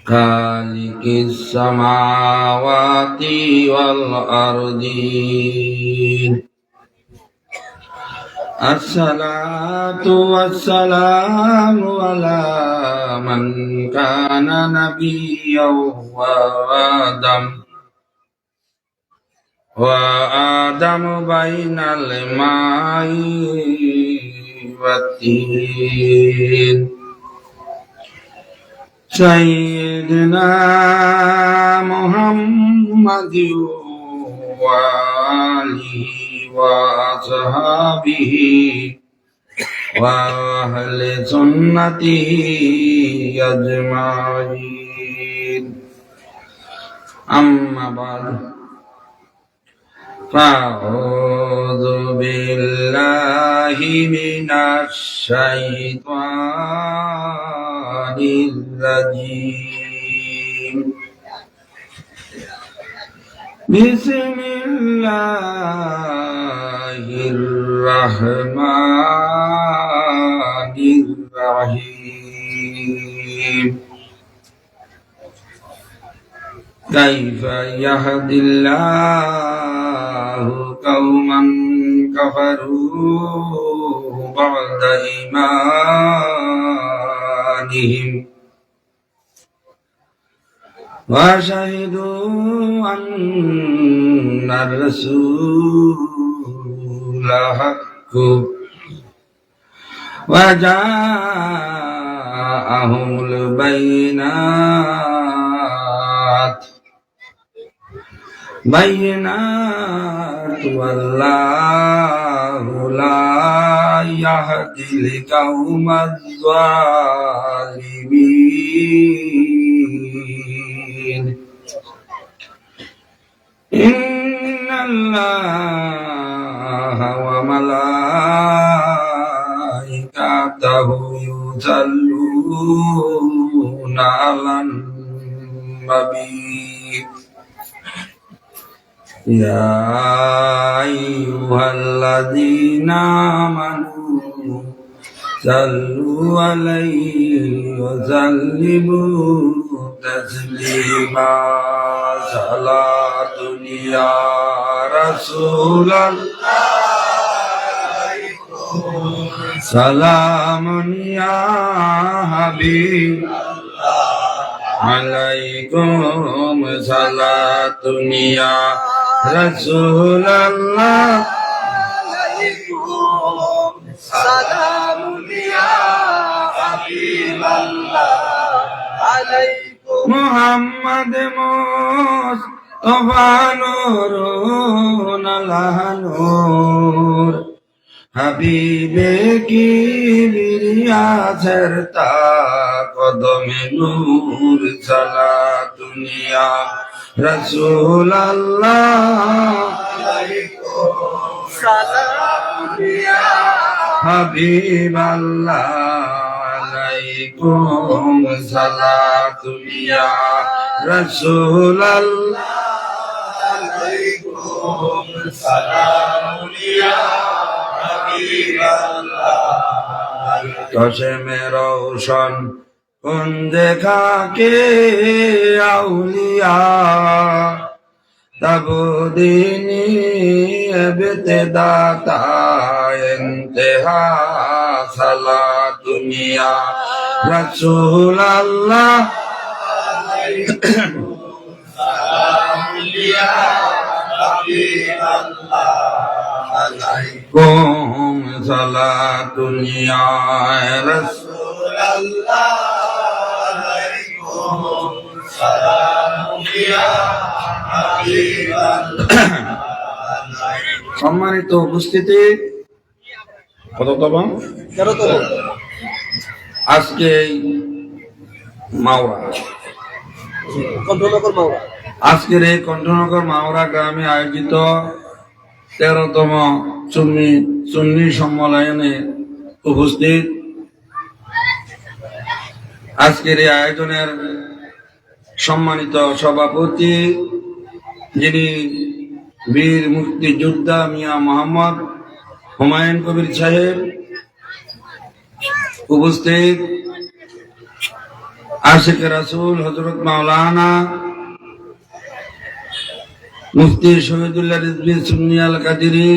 خالق السماوات والأرض الصلاة والسلام على من كان نبيا وآدم بين الماء والتين سيدنا محمد وآله وأصحابه وأهل سنته أجمعين أما بعد فأعوذ بالله من الشيطان الرجيم بسم الله الرحمن الرحيم كيف يهدي الله قوما كفروا بعد إيمانهم وشهدوا أن الرسول حق وجاءهم البينات والله لا يهدي القوم الظالمين إن الله وملائكته يصلون على النبي يا أيها الذين آمنوا صلوا عليه وسلموا تسليما صلاة يا رسول الله سلام يا حبيب عليكم صلاة يا رسول الله عليكم سلام يا حبيب الله عليكم محمد مصطفى نور على نور হাবিবে কি বিরিয়া ছেড়তা কদমে নূর সালাতুনিয়া রাসূল আল্লাহ আলাইকুম সালাতুনিয়া হাবিব আল্লাহ আলাইকুম সালাতুনিয়া রাসূল আল্লাহ আলাইকুম সালাতুনিয়া চশমে রওশন কোন দেখা কে আউলিয়া তব দিনী ইবতিদাতা ইন্তেহা সালাতুনিয়া রাসূল আল্লাহ আলাইকুম সালাতুনিয়া হাবিব আল্লাহ عليكم صلاة يا رسول الله عليكم سلام يا حبيب الله সম্মানিত উপস্থিতি কততম 13তম আজকে মাওরা কণ্ঠনগর মাওরা আজকের এই কণ্ঠনগর মাওরা গ্রামে আয়োজিত 13তম সুন্নি সম্মেলনে উপস্থিত আজকের এই আয়োজনের সম্মানিত সভাপতি যিনি বীর মুক্তিযোদ্ধা মিয়া মোহাম্মদ হুমায়ুন কবির সাহেব, উপস্থিত আশিক রাসূল হযরত মাওলানা মুফতি শহীদুল্লাহ রিজভী সুন্নি আল কাদেরী,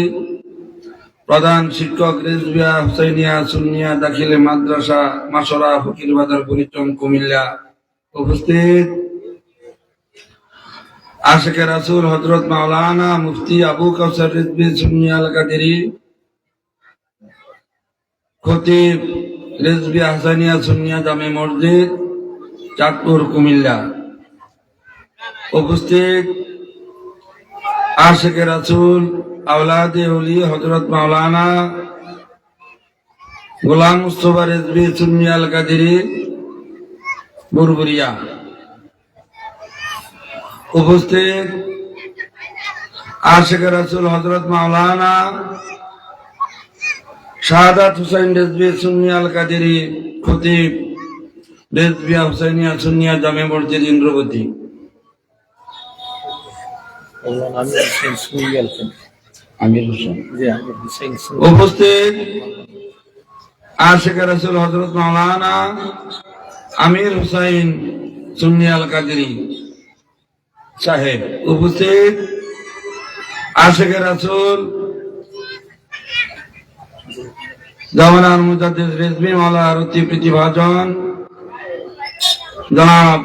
প্রধান শিক্ষক রিজভিয়া হুসাইনিয়া সুন্নিয়া দাখিলে মাদ্রাসা মাসরা ফকির বাজার পরিচম কুমিল্লা, উপস্থিত আশিক রাসূল হযরত মাওলানা মুফতি আবু কাউসার রিজভী সুন্নি আল কাদেরী, খতিব রিজভিয়া হুসাইনিয়া সুন্নিয়া জামে মসজিদ চাঁদপুর কুমিল্লা, উপস্থিত আশিক রাসূল আওলাদে ওলি হযরত মাওলানা গোলাম মুস্তাফা রিজভী সুন্নি আল কাদেরী বুরবুরিয়া, উপস্থিত আশিক রাসূল হযরত মাওলানা শাহাদাত হুসাইন রিজভী সুন্নি আল কাদেরী, খতিব রিজভিয়া হুসাইনিয়া সুন্নিয়া জামে মসজিদ ইন্দ্রবতী, উপস্থিত আশিক রাসূল হযরত মাওলানা আমির হুসাইন সুন্নি আল কাদেরী সাহেব, উপস্থিত আশিক রাসূল জামানার মুজাদ্দিদ রিজভী মাওলা অতি প্রতিভাজন জনাব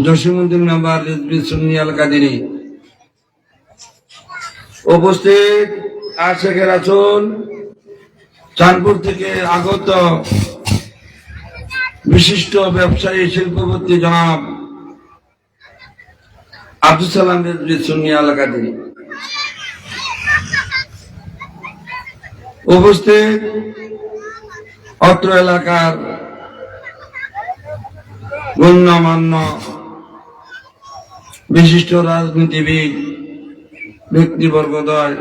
জসিমউদ্দিন মেম্বার রিজভী সুন্নি আল কাদেরী, উপস্থিত আশিক রাসূল চাঁদপুর থেকে আগত বিশিষ্ট ব্যবসায়ী শিল্পপতি জনাব আব্দুল সালাম রিজভী সুন্নি আল কাদেরী, উপস্থিত অত্র এলাকার গণ্যমান্য বিশিষ্ট রাজনীতিবিদ ব্যক্তিবর্গদ্বয়,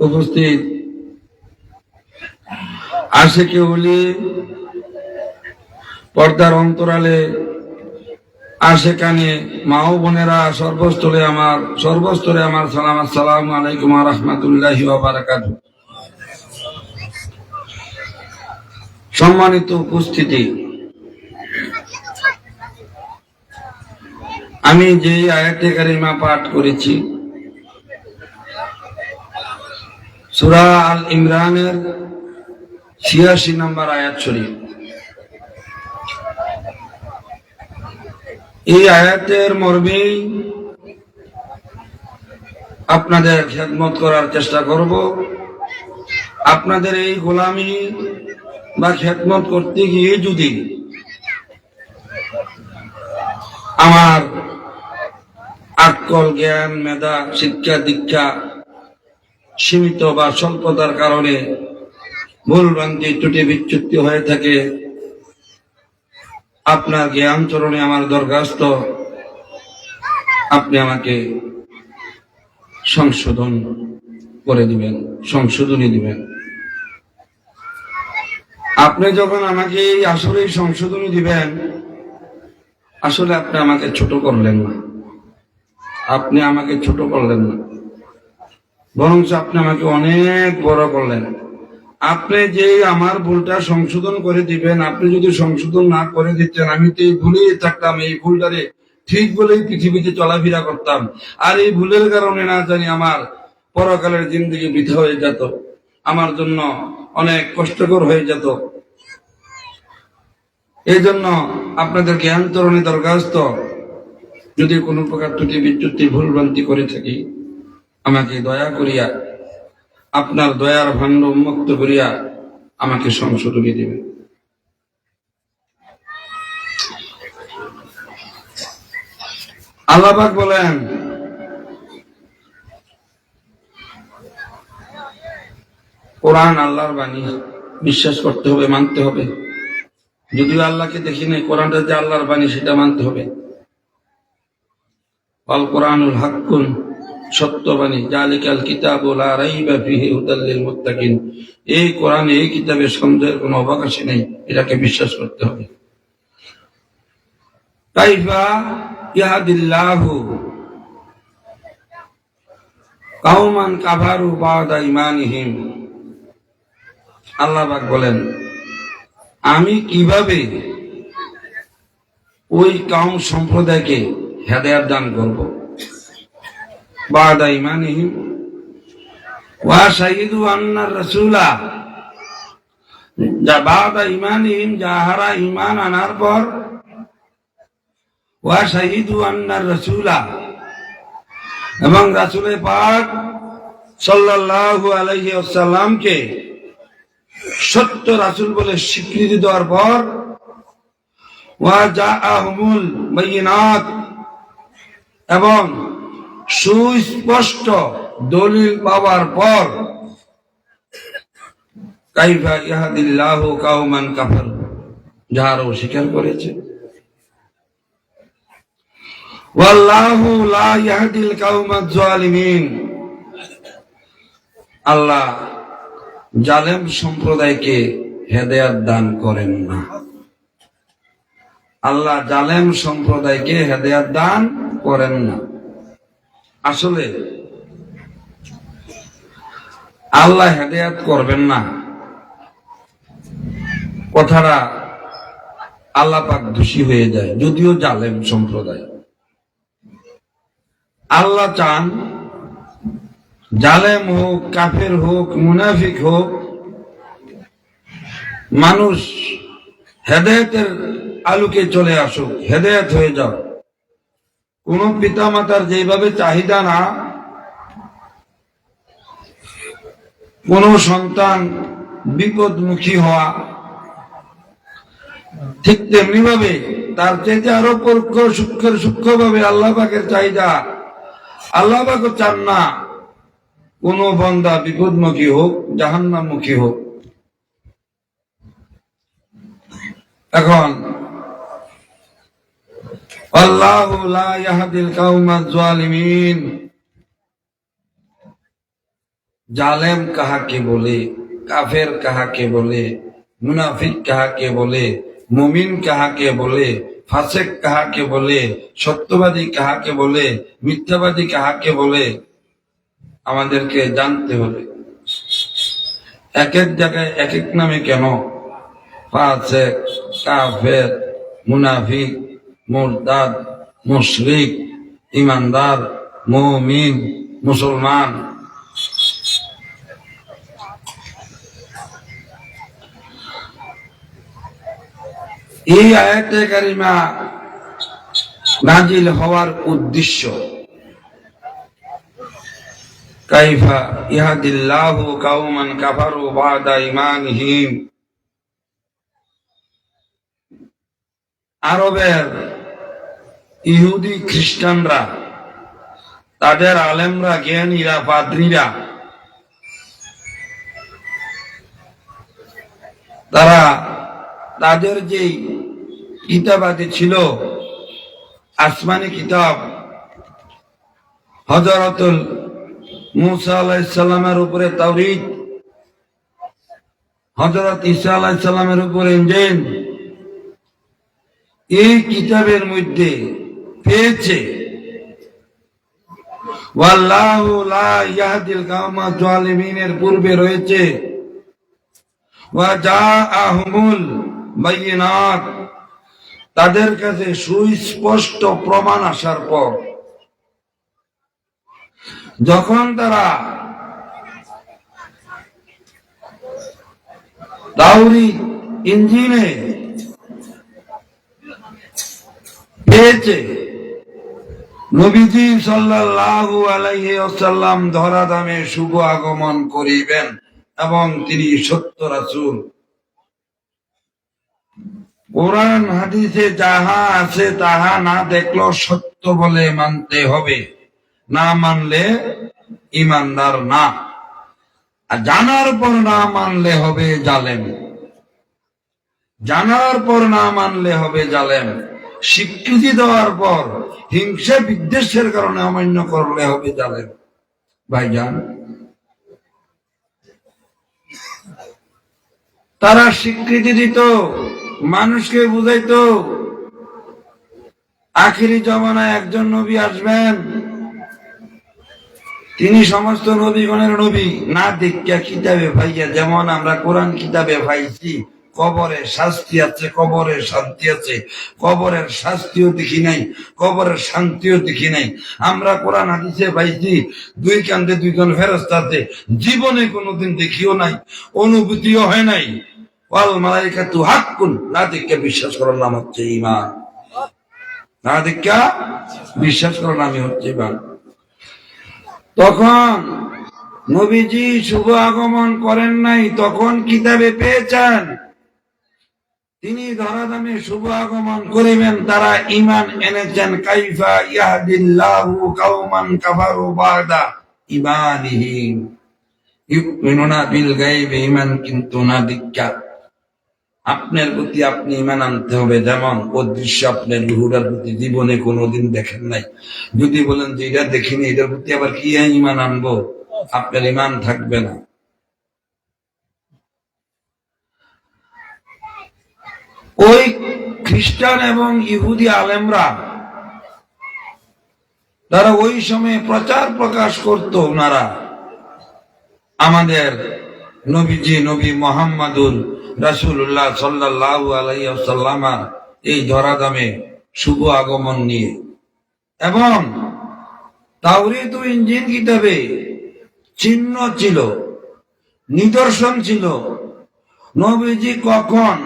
উপস্থিত আশিকে ওলি পর্দার অন্তরালে আশেকানে মা ও বোনেরা, সর্বস্তরে আমার সালাম, আসসালামু আলাইকুম ওয়া রাহমাতুল্লাহি ওয়া বারাকাতুহু। সম্মানিত উপস্থিতি, আমি যে আয়াতে কারিমা পাঠ করেছি সূরা আল ইমরানের ৮৬ নম্বর আয়াত শরীফ, এই আয়াতের মর্মে আপনাদের খেদমত করার চেষ্টা করব। আপনাদের এই গোলামি বা খেদমত করতে গিয়ে যদি আমার আকল, জ্ঞান, মেধা, শিক্ষা দীক্ষা সীমিত বা স্বল্পতার কারণে ভুল ভ্রান্তি ত্রুটি বিচ্যুতি হয়ে থাকে, আপনার জ্ঞান চরণে আমার দরখাস্ত, আপনি আমাকে সংশোধন করে দিবেন, সংশোধনী দিবেন। আপনি যখন আমাকে আসলে সংশোধনী দিবেন, আসলে আপনি আমাকে ছোট করলেন না, আপনি আমাকে ছোট করলেন না, বরং আপনি আমাকে অনেক বড় করলেন। আপনি যে আমার ভুলটা সংশোধন করে দিবেন, আপনি যদি সংশোধন না করে দিতেন, আমি তো এই ভুলেই থাকতাম, এই ভুলটারে ঠিক বলেই পৃথিবীতে চলাফেরা করতাম, আর এই ভুলের কারণে না জানি আমার পরকালের জিন্দগি বৃথা হয়ে যেত, আমার জন্য অনেক কষ্টকর হয়ে যেত। এই জন্য আপনাদের জ্ঞান তরণে দরখাস্ত, যদি কোনো প্রকার ত্রুটি বিচ্যুতি ভুল ভ্রান্তি করে থাকি, আমাকে দয়া করিয়া আপনার দয়ার ভাণ্ড উন্মুক্ত করিয়া আমাকে সংশোধনী দিবেন। আল্লাহ পাক বলেন, কোরআন আল্লাহর বাণী, বিশ্বাস করতে হবে, মানতে হবে। যদিও আল্লাহকে দেখি নাই, কোরআনটা যে আল্লাহর বাণী সেটা মানতে হবে। আল কোরআনুল হাক্কুন, সত্যবাণী, জালিকাল কিতাবু লা রাইবা ফীহি হুদাল লিল মুত্তাকিন। এই কোরআন, এই কিতাবের সন্দেহের কোনো অবকাশই নেই, এটাকে বিশ্বাস করতে হবে। কাইফা ইয়াহদিল্লাহু কাওমান কাফারু বাদা ঈমানিহিম। আল্লাহ পাক বলেন, আমি কিভাবে ওই কাউম সম্প্রদায়কে হেদায়েত দান করব। বাদা ঈমানিহিম ওয়া শাহিদু আন্না রাসূলা, যা বাদা ঈমানিহিম, যাহারা ঈমান আনার পর, ওয়া শাহিদু আন্না রাসূলা, এবং রাসূল পাক সাল্লাল্লাহু আলাইহি ওয়াসাল্লামকে সত্য রাসূল বলে স্বীকৃতি দেওয়ার পর, ওয়া জাআহুমুল বায়িনাত, এবং সুস্পষ্ট দলিল পাওয়ার পর, কাইফা ইয়াহদিল্লাহু কাওমান কাফারু, যারা অস্বীকার করেছে। ওয়াল্লাহু লা ইয়াহদিল কাওমাজ জালিমিন, আল্লাহ জালেম সম্প্রদায়কে হেদায়েত দান করেন না। আল্লাহ জালেম সম্প্রদায়কে হেদায়েত দান করেন না। আসলে আল্লাহ হেদায়েত করবেন না কথাটা আল্লাহ পাক দোষী হয়ে যায়, যদিও জালেম সম্প্রদায়। আল্লাহ চান জালেম হোক, কাফের হোক, মুনাফিক হোক, মানুষ হেদায়েতের আলোকে চলে আসুক, হেদায়েত হয়ে যাও। কোন পিতা মাতার যেভাবে চাহিদা না কোন সন্তান বিপদমুখী হওয়া, ঠিক তেমনি ভাবে তার চাইতে আরো সূক্ষ্মভাবে আল্লাহ পাকের চাহিদা। আল্লাহ পাক চান না কোন বান্দা বিপদমুখী হোক, জাহান্নামমুখী হোক। এখন আল্লাহু লা ইয়াহদিল কাওমাজ জালিমিন, জালেম কাহাকে বলে, কাফের কাহাকে বলে, মুনাফিক কাহাকে বলে, মুমিন কাহাকে বলে, ফাসিক কাহাকে বলে, সত্যবাদী কাহাকে বলে, মিথ্যাবাদী কাহাকে বলে, আমাদেরকে জানতে হবে। এক এক জায়গায় এক এক নামে কেন? ফাসিক, কাফের, মুনাফিক, মুরতাদ, মুশরিক, ঈমানদার, মুমিন, মুসলমান। এই আয়াতে কারিমা নাজিল হওয়ার উদ্দেশ্য, কাইফা ইয়াহদিল্লাহু কাওমান কাফারু বাদা ঈমানিহিম। আরবের ইহুদি খ্রিস্টানরা, তাদের আলেমরা, জ্ঞানীরা, পাদ্রীরা, তারা তাদের যে কিতাবাদি ছিল, আসমানি কিতাব, হযরতুল মূসা আলাইহিস সালামের উপরে তাওরীত, হযরত ঈসা আলাইহিস সালামের উপরে ইনজিল, এই কিতাবের মধ্যে পেয়েছে ওয়াল্লাহু লা ইয়াহদিল কাওমাজ জালিমিনের পূর্বে রয়েছে ওয়া জাআহুমুল বায়িনাত, তাদের কাছে সুস্পষ্ট প্রমাণ আসার পর, যখন তারা তাওরীত, ইনজিলে পেয়েছে, নবীজি সাল্লাল্লাহু আলাইহি ওয়াসাল্লাম ধরাধামে শুভ আগমন করিবেন এবং তিনি সত্য রাসূল। কোরআন হাদিসে যাহা আছে তাহা না দেখলেও সত্য বলে মানতে হবে, না মানলে ঈমানদার না। আর জানার পর না মানলে হবে জালেম, জানার পর না মানলে হবে জালেম। স্বীকৃতি দেওয়ার পর হিংসা বিদ্বেষের কারণে অমান্য করলে হবে জালেম। ভাইজান, তারা স্বীকৃতি দিত, মানুষকে বুঝাইতো আখিরি জমানায় একজন নবী আসবেন, তিনি সমস্ত নবীগণের নবী। না দেখা কিতাবে ভাইয়া, যেমন আমরা কোরআন কিতাবে পাইছি কবরে শাস্তি আছে, কবরে শান্তি আছে। কবরের শাস্তিও দেখি নাই, কবরের শান্তিও দেখি নাই। আমরা কোরআন হাদিসে পাইছি দুই কান্দে দুইজন ফেরেশতা আছে, জীবনে কোনোদিন দেখিও নাই, অনুভূতিও হয় নাই। ওয়াল মালাইকাতু হাক্কুন, না দেখে বিশ্বাস করার নাম হচ্ছে ঈমান। না দেখে বিশ্বাস করার নামই হচ্ছে ঈমান। তখন নবীজি শুভ আগমন করেন নাই, তখন কিতাবে পেয়েছেন তিনি ধরাধামে শুভ আগমন করিবেন। তারা ঈমান এনেছেন। কাইফা ইয়াহদিল্লাহু কাওমান কাফারু বাদা ঈমানিহিম ইউমিনুনা বিল গায়বি, ঈমান কিন্তু না দীক্ষা। আপনার প্রতি আপনি ঈমান আনতে হবে। যেমন অদৃশ্য আপনার রুহুটার প্রতি জীবনে কোনোদিন দেখেন নাই, যদি বলেন যে এটা দেখিনি, এটার প্রতি আবার কি ঈমান আনবো, আপনার ঈমান থাকবে না। ওই খ্রিস্টান এবং ইহুদি আলেমরা তারা ওই সময়ে প্রচার প্রকাশ করত, ওনারা আমাদের নবীজি নবী মুহাম্মাদুর রাসূলুল্লাহ সাল্লাল্লাহু আলাইহি ওয়াসাল্লাম এই ধরাধামে শুভ আগমন নিয়ে। এবং তাওরাত ও ইনজিল কিতাবে চিহ্ন ছিল, নিদর্শন ছিল, নবীজি কখন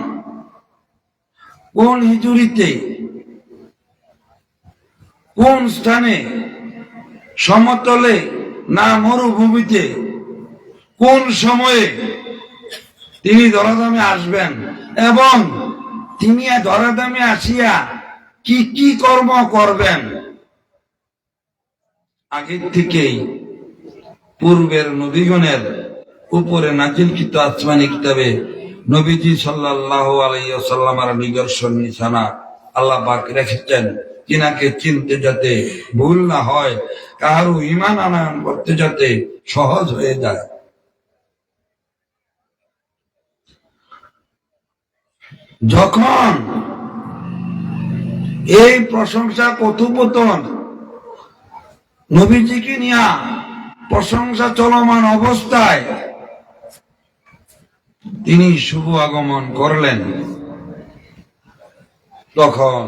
কোন হিজুরিতে কোন স্থানে, সমতলে না মরুভূমিতে, কোন সময়ে তিনি ধরাধামে আসবেন এবং তিনি ধরাধামে আসিয়া কি কি কর্ম করবেন, আগের থেকেই পূর্বের নবীগণের উপরে নাজিলকৃত আসমানি কিতাবে নবীজি সাল্লাল্লাহু আলাইহি ওয়াসাল্লামের নিদর্শন নিশানা আল্লাহ পাক রেখেছেন, তিনাকে চিনতে যাতে ভুল না হয়, কারো ঈমান আনয়ন করতে যাতে সহজ হয়ে যায়। যখন এই প্রশংসা কথোপকথন নবীজিকে নিয়ে প্রশংসা চলমান অবস্থায় তিনি শুভ আগমন করলেন, তখন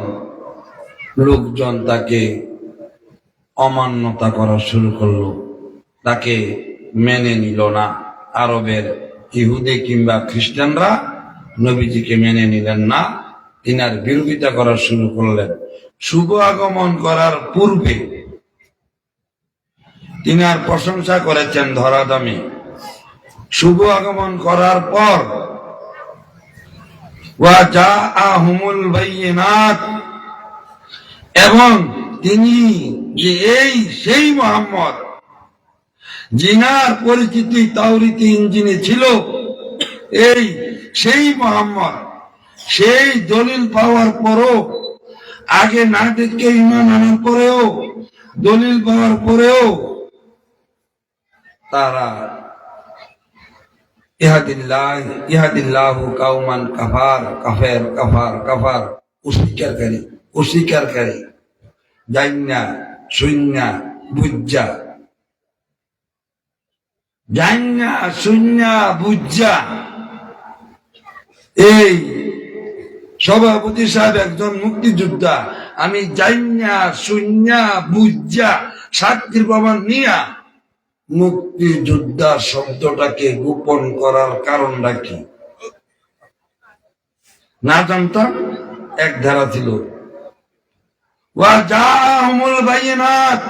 লোকজন তাকে অমান্যতা করা শুরু করলো, তাকে মেনে নিল না। আরবের ইহুদি কিংবা খ্রিস্টানরা নবীজিকে মেনে নিলেন না, তিনার বিরোধিতা করা শুরু করলেন। শুভ আগমন করার পূর্বে তিনার প্রশংসা করেছেন ধরাধামে। শুভ আগমন করার পর ওয়া জাআহুমুল বায়িনাত, এবং তিনি যে এই সেই মুহাম্মদ যিনার পরিচিতি তাওরাত ইনজিলে ছিল, এই সেই মুহাম্মদ, সেই দলিল পাওয়ার পরও, আগে না দেখে ঈমান আনার পরেও, দলিল পাওয়ার পরেও তারা ইহাদিল্লাহু কাওমান কাফার অস্বীকারী জান্না শূন্যা বুজ্জা। এই সভাপতি সাহেব একজন মুক্তিযোদ্ধা, আমি জান্না শূন্যা বুজ্জা সাক্ষীর প্রমাণ নিয়া মুক্তিযোদ্ধা শব্দটাকে গোপন করার কারণটা কি না জানতাম। এক ধারা ছিল ওয়া জাআহুমুল বায়িনাত,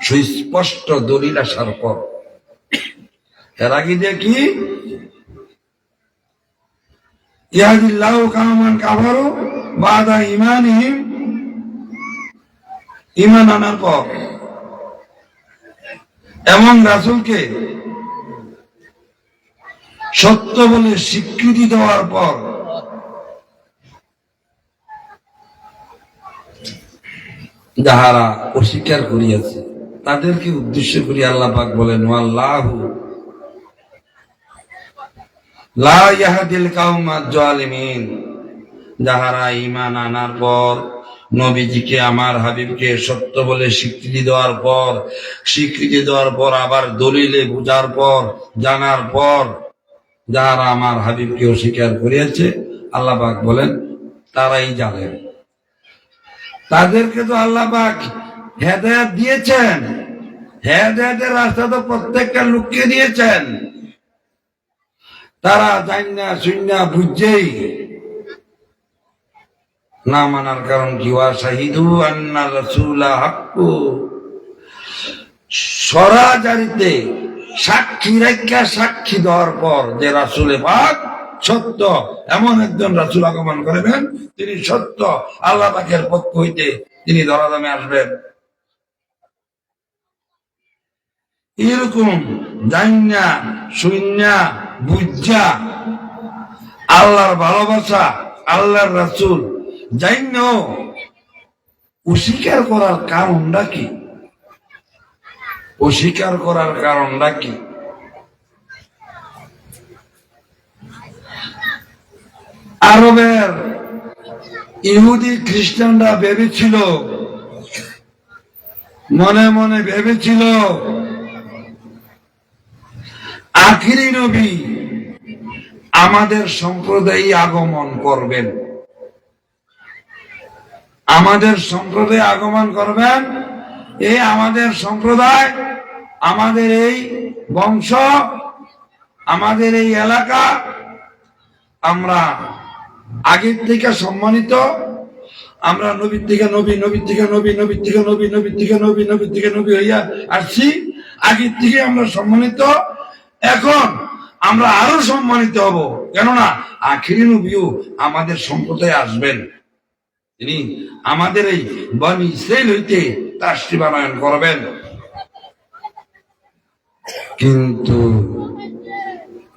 সুস্পষ্ট দলিল আসার পর। এর আগে দেখি ইয়াহদিল্লাহু কাওমান কাফারু বাদা ঈমানিহিম, ঈমান আনার পর এবং রাসূলকে সত্য বলে স্বীকৃতি দেওয়ার পর যাহারা অস্বীকার করিয়াছে তাদেরকে উদ্দেশ্য করি আল্লাহ পাক বলেন ওয়াল্লাহু লা ইয়াহদিল কাওমাজ জালিমিন। যাহারা ঈমান আনার পর নবীজিকে, আমার হাবিবকে সত্য বলে স্বীকৃতি দেওয়ার পর আবার দলিলে বোঝার পর, জানার পর যারা আমার হাবিবকে অস্বীকার করিয়াছে, আল্লাহ পাক বলেন তারাই জালেম। তাদেরকে তো আল্লাহ পাক হেদায়েত দিয়েছেন, হেদায়েতের রাস্তা তো প্রত্যেকটা লোককে দিয়েছেন। তারা জান্না শুননা বুঝছেই না মানার কারণ কি? ওয়া শাহিদু আন্না রাসূলা হাক্কু, সরাজারিতে সাক্ষী রেখা সাক্ষী দেওয়ার পর যে রাসূলে পাক সত্য, এমন একজন রাসূল আগমন করবেন, তিনি সত্য, আল্লাহ পাকের পক্ষ হইতে তিনি ধরাধামে আসবেন। এরকম জান্না শুননা বুঝা আল্লাহর ভালোবাসা, আল্লাহর রাসূল জাইন্না অস্বীকার করার কারণটা কি? অস্বীকার করার কারণটা কি? আরবের ইহুদি খ্রিস্টানরা ভেবেছিল, মনে মনে ভেবেছিল আখিরি নবী আমাদের সম্প্রদায়ে আগমন করবেন, আমাদের সম্প্রদায়ে আগমন করবেন। এই আমাদের সম্প্রদায়, আমাদের এই বংশ, আমাদের এই এলাকা আমরা আগের থেকে সম্মানিত, আমরা নবীর থেকে নবী, নবীর থেকে নবী, নবীর থেকে নবী, নবীর থেকে নবী, নবীর থেকে নবী হইয়া আসছি, আগের থেকে আমরা সম্মানিত। এখন আমরা আরো সম্মানিত হব, কেননা আখিরি নবীও আমাদের সম্প্রদায়ে আসবেন, তিনি আমাদের এই বনি ইসরাইল হইতে তাশরীফ আনয়ন করবেন। কিন্তু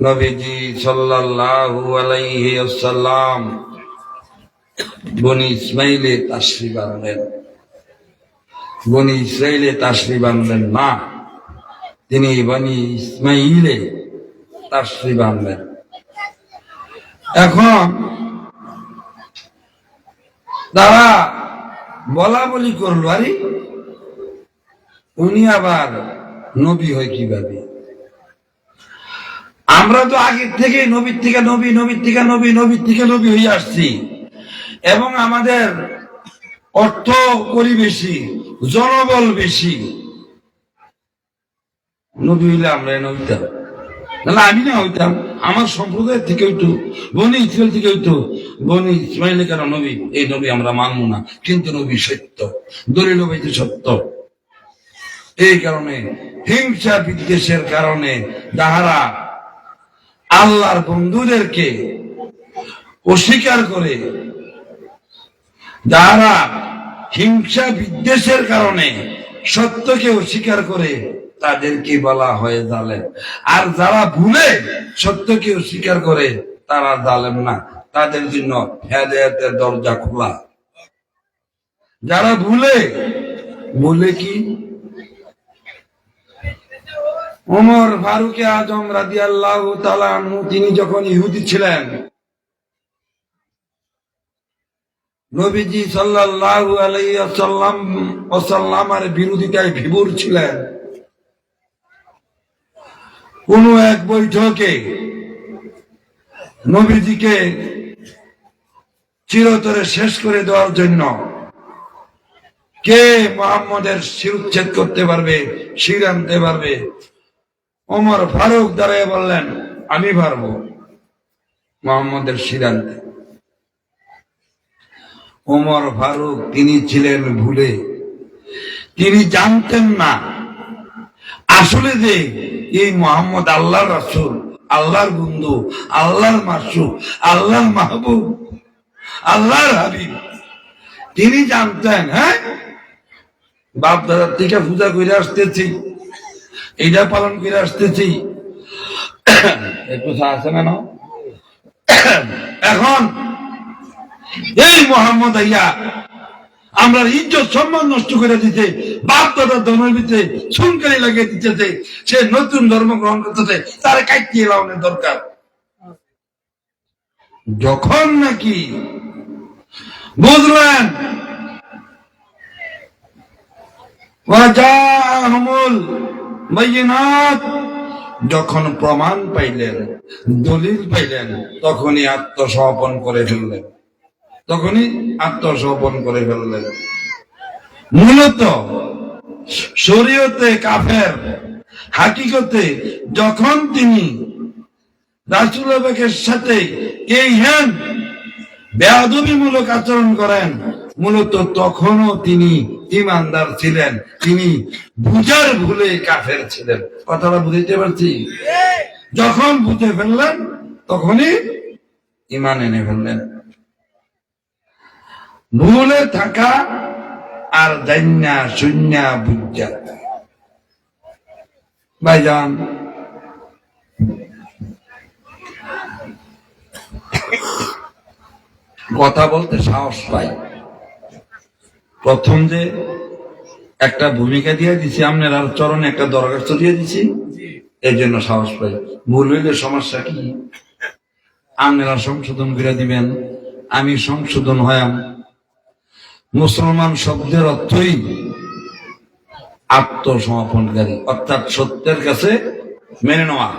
নবীজি সাল্লাল্লাহু আলাইহি ওয়াসাল্লাম বনি ইসমাইলে তাশরীফ আনলেন, বনি ইসরাইলে তাশরীফ আনলেন না, তিনি বনি ইসমাইলে তাশরীফ আনলেন। এখন তারা বলা বলি করলো, আরে উনি আবার নবী হয় কিভাবে? আমরা তো আগের থেকে নবীর থেকে নবী, নবীর থেকে নবী, নবীর থেকে নবী হয়ে আসছি, এবং আমাদের অর্থ করি বেশি, জনবল বেশি, নবী হইলে আমরা নবীতাম, নাহলে আমি না হইতাম, আমার সম্প্রদায়ের থেকে হইতো, বনি ইসরাইল থেকে হইতো। বনি ইসমাইলে কেন নবী? এই নবী আমরা মানবো না, কিন্তু নবী সত্য, দলিল হইতে সত্য। এই কারণে হিংসা বিদ্বেষের কারণে যাহারা আল্লাহর বন্ধুদেরকে অস্বীকার করে, যারা হিংসা বিদ্বেষের কারণে সত্যকে অস্বীকার করে, তাদেরকে বলা হয় জালেম। আর যারা ভুলে সত্যকে অস্বীকার করে, তারা জালেম না, তাদের জন্য হেদায়েতের দরজা খোলা। যারা ভুলে, বলে কি ওমর ফারুক আজম রাদিয়াল্লাহু তাআলা আনহু, তিনি যখন ইহুদি ছিলেন, নবীজি সাল্লাল্লাহু আলাইহি ওয়াসাল্লামের বিরোধিতায় বিভোর ছিলেন। কোন এক বৈঠকে নবীজিকে চিরতরে শেষ করে দেওয়ার জন্য, কে মুহাম্মদের শিরুচ্ছেদ করতে পারবে, শির আনতে পারবে, ওমর ফারুক দাঁড়িয়ে বললেন, আমি পারবো মুহাম্মদের শির আনতে। ওমর ফারুক তিনি ছিলেন ভুলে, তিনি জানতেন না আসলে যে এই মুহাম্মদ আল্লাহর রাসূল, আল্লাহর বন্ধু, আল্লাহর মাসুক, আল্লাহর মাহবুব, আল্লাহর হাবিব। তিনি জানতেন, হ্যাঁ বাপ দাদার থেকে পূজা করে আসতেছি, এইটা পালন করে আসতেছি, একটু আছে না? এখন এই মুহাম্মদ আইয়া আমরা ইজ্জত সম্মান নষ্ট করে দিতে, বাপ দাদার ধর্মের ভিতরে চুনকারি লাগিয়ে দিতেছে, সে নতুন ধর্ম গ্রহণ করতেছে, তার কাটিয়ে লাউনের দরকার। যখন নাকি বুঝলেন ওয়াজাহুমুল বাইয়িনাত, যখন প্রমাণ পাইলেন, দলিল পাইলেন, তখনই আত্মসমর্পণ করে ফেললেন। মূলত শরীয়তে কাফের, হাকিকতে যখন তিনি রাসূল পাকের সাথে এই বেয়াদবিমূলক আচরণ করেন, মূলত তখনও তিনি ঈমানদার ছিলেন, তিনি বুঝার ভুলে কাফের ছিলেন। কথাটা বুঝতে পারছি? যখন বুঝে ফেললেন তখনই ঈমান এনে ফেললেন। ভুলে থাকা আর জান্না শূন্যা বুঝা। ভাইজান, কথা বলতে সাহস পাই। প্রথম যে একটা ভূমিকা দিয়ে দিছি, আপনার আর চরণে একটা দরখাস্ত দিয়ে দিছি, এর জন্য সাহস পাই। ভুল হইলে সমস্যা কি? আপনারা সংশোধন করে দিবেন, আমি সংশোধন হয়াম। মুসলমান শব্দের অর্থই আত্মসমর্পণকারী, অর্থাৎ সত্যের কাছে মেনে নেওয়া,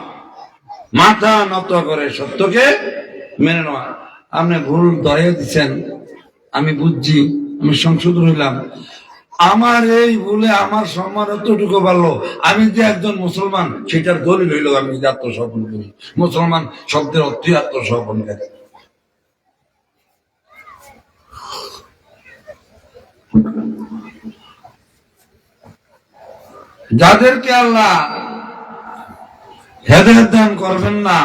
মাথা নত করে সত্যকে মেনে নেওয়া। আপনি ভুল ধরে দিচ্ছেন, আমি বুঝছি, আমি সংশোধন হইলাম। আমার এই ভুলে আমার সম্মান এতটুকু বাড়লো, আমি যে একজন মুসলমান সেটার দলিল হইল আমি আত্মসমর্পণ করি। মুসলমান শব্দের অর্থই আত্মসমর্পণকারী। যাদেরকে আল্লাহ হেদায়েত দান করবেন না,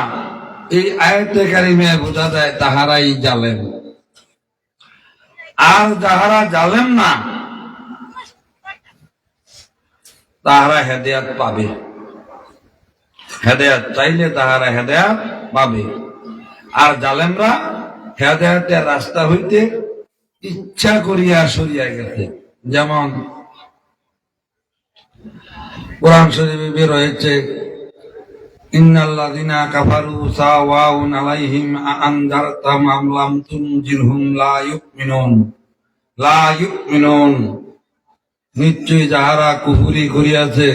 এই আয়াতে কারিমে বোঝা যায় তাহারাই জালেম। আর যাহারা জালেম না, তাহারা হেদায়েত পাবে। হেদায়েত চাইলে তাহারা হেদায়েত পাবে। আর জালেমরা হেদায়েতের রাস্তা হইতে ইচ্ছা করিয়া সরিয়া গেছে। যেমন কোরআন শরীফে বের হয়েছে, ইন্নাল্লাযিনা কাফারু সাওয়াউন আলাইহিম আনযারতাহুম আম লাম তুনজিরহুম লা ইউমিনুন। নিশ্চয়ই যাহারা কুফরি করিয়াছে,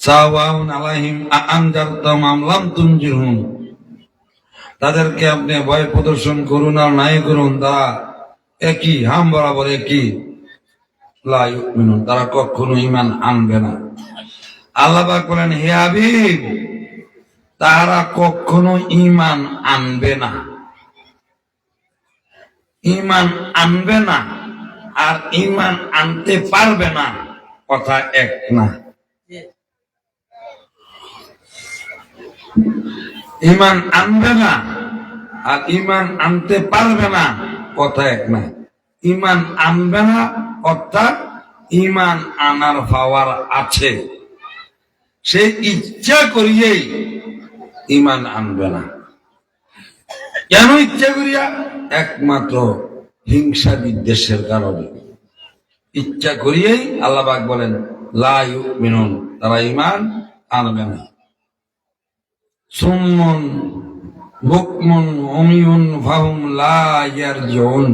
সাওয়াউন আলাইহিম আনযারতাহুম আম লাম তুনজিরহুম, তাদেরকে আপনি ভয় প্রদর্শন করুন আর নাই করুন, তারা একই, হাম বরাবর একই। লা ইউমিনুন, তারা কখনো ঈমান আনবে না। আল্লাহ পাক বলেন, হে হাবিব, তারা কখনো ঈমান আনবে না। ঈমান আনবে না আর ঈমান আনতে পারবে না, কথা এক না। ঈমান আনবে না আর ঈমান আনতে পারবে না, কথা এক না। ঈমান আনবে না অর্থাৎ ঈমান আনার পাওয়ার আছে, সে ইচ্ছা করিয়েই ঈমান আনবে না। কেন ইচ্ছা করিয়া? একমাত্র হিংসা বিদ্বেষের কারণে ইচ্ছা করিয়েই আল্লাহ পাক বলেন লা ইউমিনুন, তারা ঈমান আনবে না। সুম্মুন বুকমুন উমিয়ুন ফাহুম লা ইয়ারজিউন,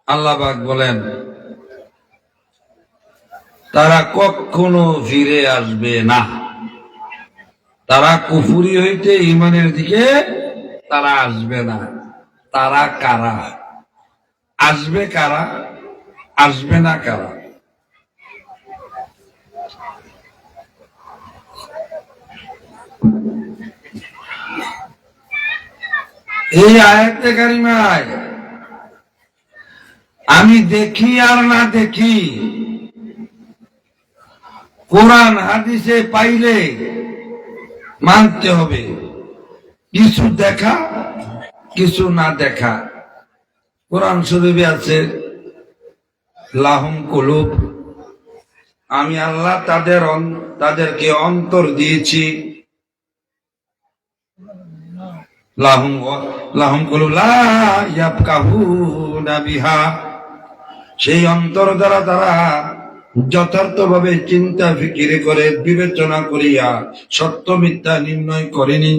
আল্লাহ পাক বলেন তারা কখনো ফিরে আসবে না। তারা কুফরি হইতে ঈমানের দিকে তারা আসবে না। তারা কারা? আসবে কারা? আসবে না কারা? এই আয়াতে কারিমায় আমি দেখি আর না দেখি, কোরআন হাদিসে পাইলে মানতে হবে। কিছু দেখা, কিছু না দেখা। কোরআন শরীফে আছে লাহুম কুলুব, আমি আল্লাহ তাদেরকে অন্তর দিয়েছি। লাহুম কুলুব লা ইয়াফকাহুনা বিহা, সেই অন্তর দ্বারা তারা যথার্থভাবে চিন্তা ফিকির করে বিবেচনা করিয়া সত্য মিথ্যা নির্ণয় করেনি।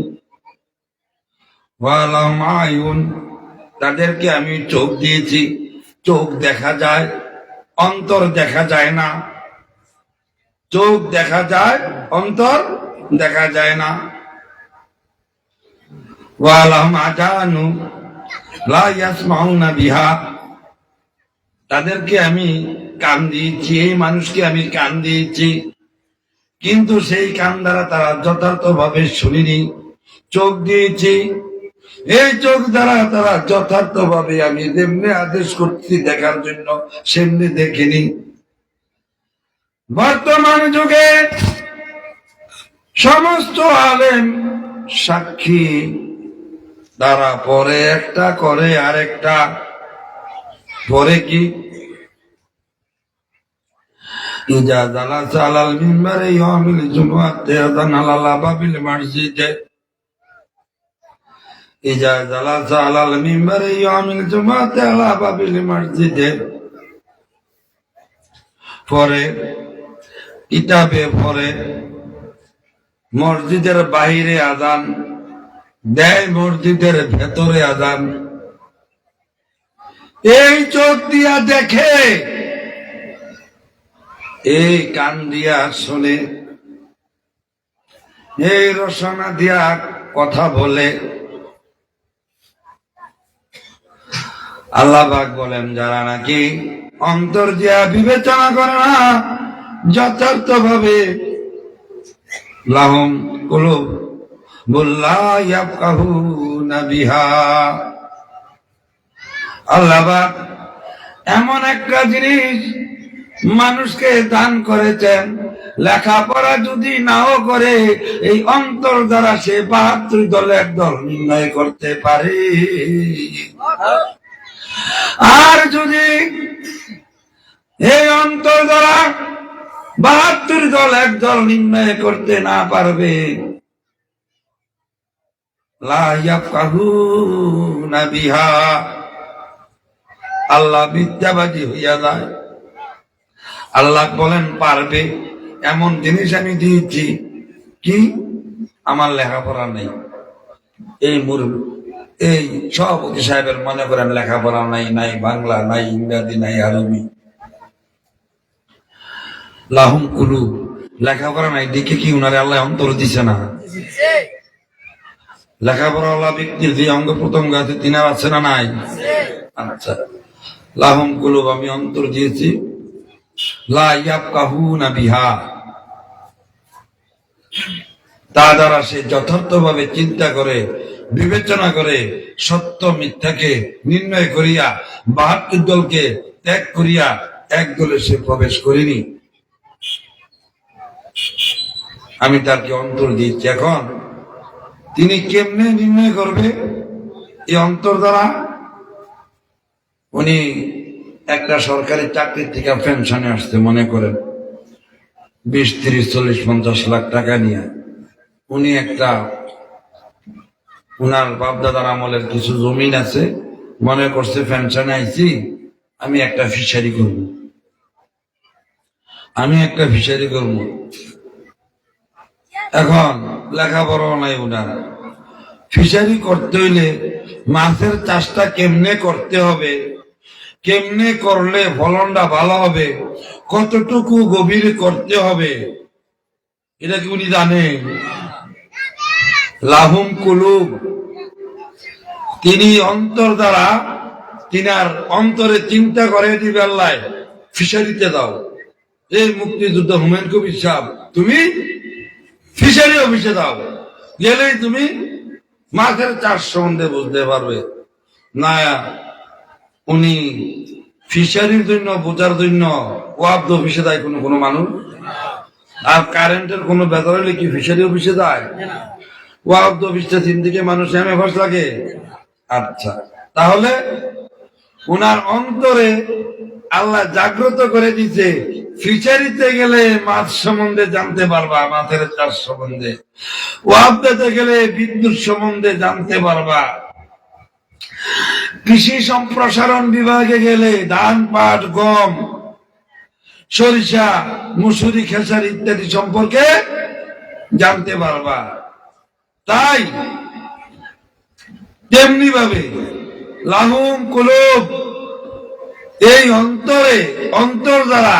ওয়া লাহুম আয়ুন, তাদেরকে আমি চোখ দিয়েছি। চোখ দেখা যায়, অন্তর দেখা যায় না। চোখ দেখা যায়, অন্তর দেখা যায় না। ওয়ালাহুম আযানু লা ইয়াসমাউনা বিহা, তাদেরকে আমি কান দিয়েছি, এই মানুষকে আমি কান দিয়েছি, কিন্তু সেই কান দ্বারা তারা যথার্থভাবে শুনিনি। চোখ দিয়েছি, এই চোখ দ্বারা তারা যথার্থভাবে আমি যেমনি আদেশ করছি দেখার জন্য সেমনি দেখিনি। বর্তমান যুগে সমস্ত আলেম সাক্ষী, তারা পরে একটা করে আরেকটা। পরে কি? ইজা জালাসা আলাল মিম্বারে ইয়াউমিল জুমআতি আযানা আলা বাবিল মসজিদে, ইজা জালাসা আলাল মিম্বারে ইয়াউমিল জুমআতি আলা বাবিল মসজিদে, পরে কিতাবে পরে মসজিদের বাহিরে আযান দেয়, মসজিদের ভেতরে আযান। এই চোখ দিয়া দেখে, এই কান দিয়া শুনে, এই রসনা দিয়া কথা বলে। আল্লাহ পাক বলেন, যারা নাকি অন্তর দিয়া বিবেচনা করে না যথার্থভাবে, লাহুম কুলুবুন লা ইয়াফকাহুনা বিহা, আল্লাহ পাক এমন একটা জিনিস মানুষকে দান করেছেন, লেখাপড়া যদি নাও করে এই অন্তর দ্বারা সে ৭২ দলের দল নির্ণয় করতে পারে। আর যদি এই অন্তর দ্বারা ৭২ দল এক দল নির্ণয় করতে না পারবে, লা ইয়াফকাহুনা বিহা, আল্লাহ মিথ্যাবাদী হইয়া যায়। আল্লাহ বলেন পারবে, এমন জিনিস আমি দিয়েছি কি আমার লেখাপড়া নেই। এই সভাপতি সাহেবের মনে করেন লেখাপড়া নাই, নাই বাংলা, নাই ইংরাজি, নাই আরবি। লাহুম কুলুব, লেখাপড়া নাই দেখে কি উনারে আল্লাহ অন্তর দিছে না? লেখাপড়া আল্লাহ ব্যক্তির যে অঙ্গ প্রত্যঙ্গ আছে তিনার আছে না নাই? আচ্ছা, লাহুম কুলুব, আমি অন্তর দিয়েছি, লা ইয়াফকাহুনা বিহা, তা দ্বারা সে যথার্থভাবে চিন্তা করে, বিবেচনা করে, সত্য মিথ্যাকে নির্ণয় করিয়া ৭২ দলকে ত্যাগ করিয়া এক দলে সে প্রবেশ করেনি। আমি তাকে অন্তর দিচ্ছি। এখন তিনি কেমনে নির্ণয় করবে এই অন্তর দ্বারা? উনি একটা সরকারি চাকরির থেকে পেনশনে আসতে, মনে করেন ২০, ৩০, ৪০, ৫০ লাখ টাকা নিয়ে উনি একটা, উনার বাপদাদার আমলের কিছু জমিন আছে, মনে করছে পেনশনে আইছি, আমি একটা ফিশারি করব, আমি একটা ফিশারি করব। এখন লেখাপড়া নাই উনার, ফিশারি করতে হইলে মাছের চাষটা কেমনে করতে হবে, কেমনে করলে ফলনটা ভালো হবে, কতটুকু গভীর করতে হবে, এটা কি উনি জানেন? লাহুম কুলুব, তিনি অন্তর দ্বারা তিনার অন্তরে চিন্তা করে দিবে, আল্লাহ ফিশারিতে দাও। এই মুক্তিযুদ্ধ হুমায়ুন কবির সাহেব, তুমি ফিশারি অফিসে দাও, গেলেই তুমি মাছের চাষ সম্বন্ধে বুঝতে পারবে না। উনি ফিশারির জন্য বোঝার জন্য ওয়াফদ অফিসে দেয় কোনো মানুষ? আর কারেন্টের কোনো বেতন হলে কি ফিশারি অফিসে যায়? ওয়াফদ অফিসটা চিন্তিকে মানুষ এমএফাস লাগে। আচ্ছা, তাহলে উনার অন্তরে আল্লাহ জাগ্রত করে দিছে, ফিশারিতে গেলে মাছ সম্বন্ধে জানতে পারবা, মাছের চাষ সম্বন্ধে। ওয়াফদাতে গেলে বিদ্যুৎ সম্বন্ধে জানতে পারবা। কৃষি সম্প্রসারণ বিভাগে গেলে ধান, পাট, গম, সরিষা, মুসুরি, খেসারি ইত্যাদি সম্পর্কে জানতে পারবা। তাই তেমনি ভাবে লাহুম কুলুব, এই অন্তরে, অন্তর দ্বারা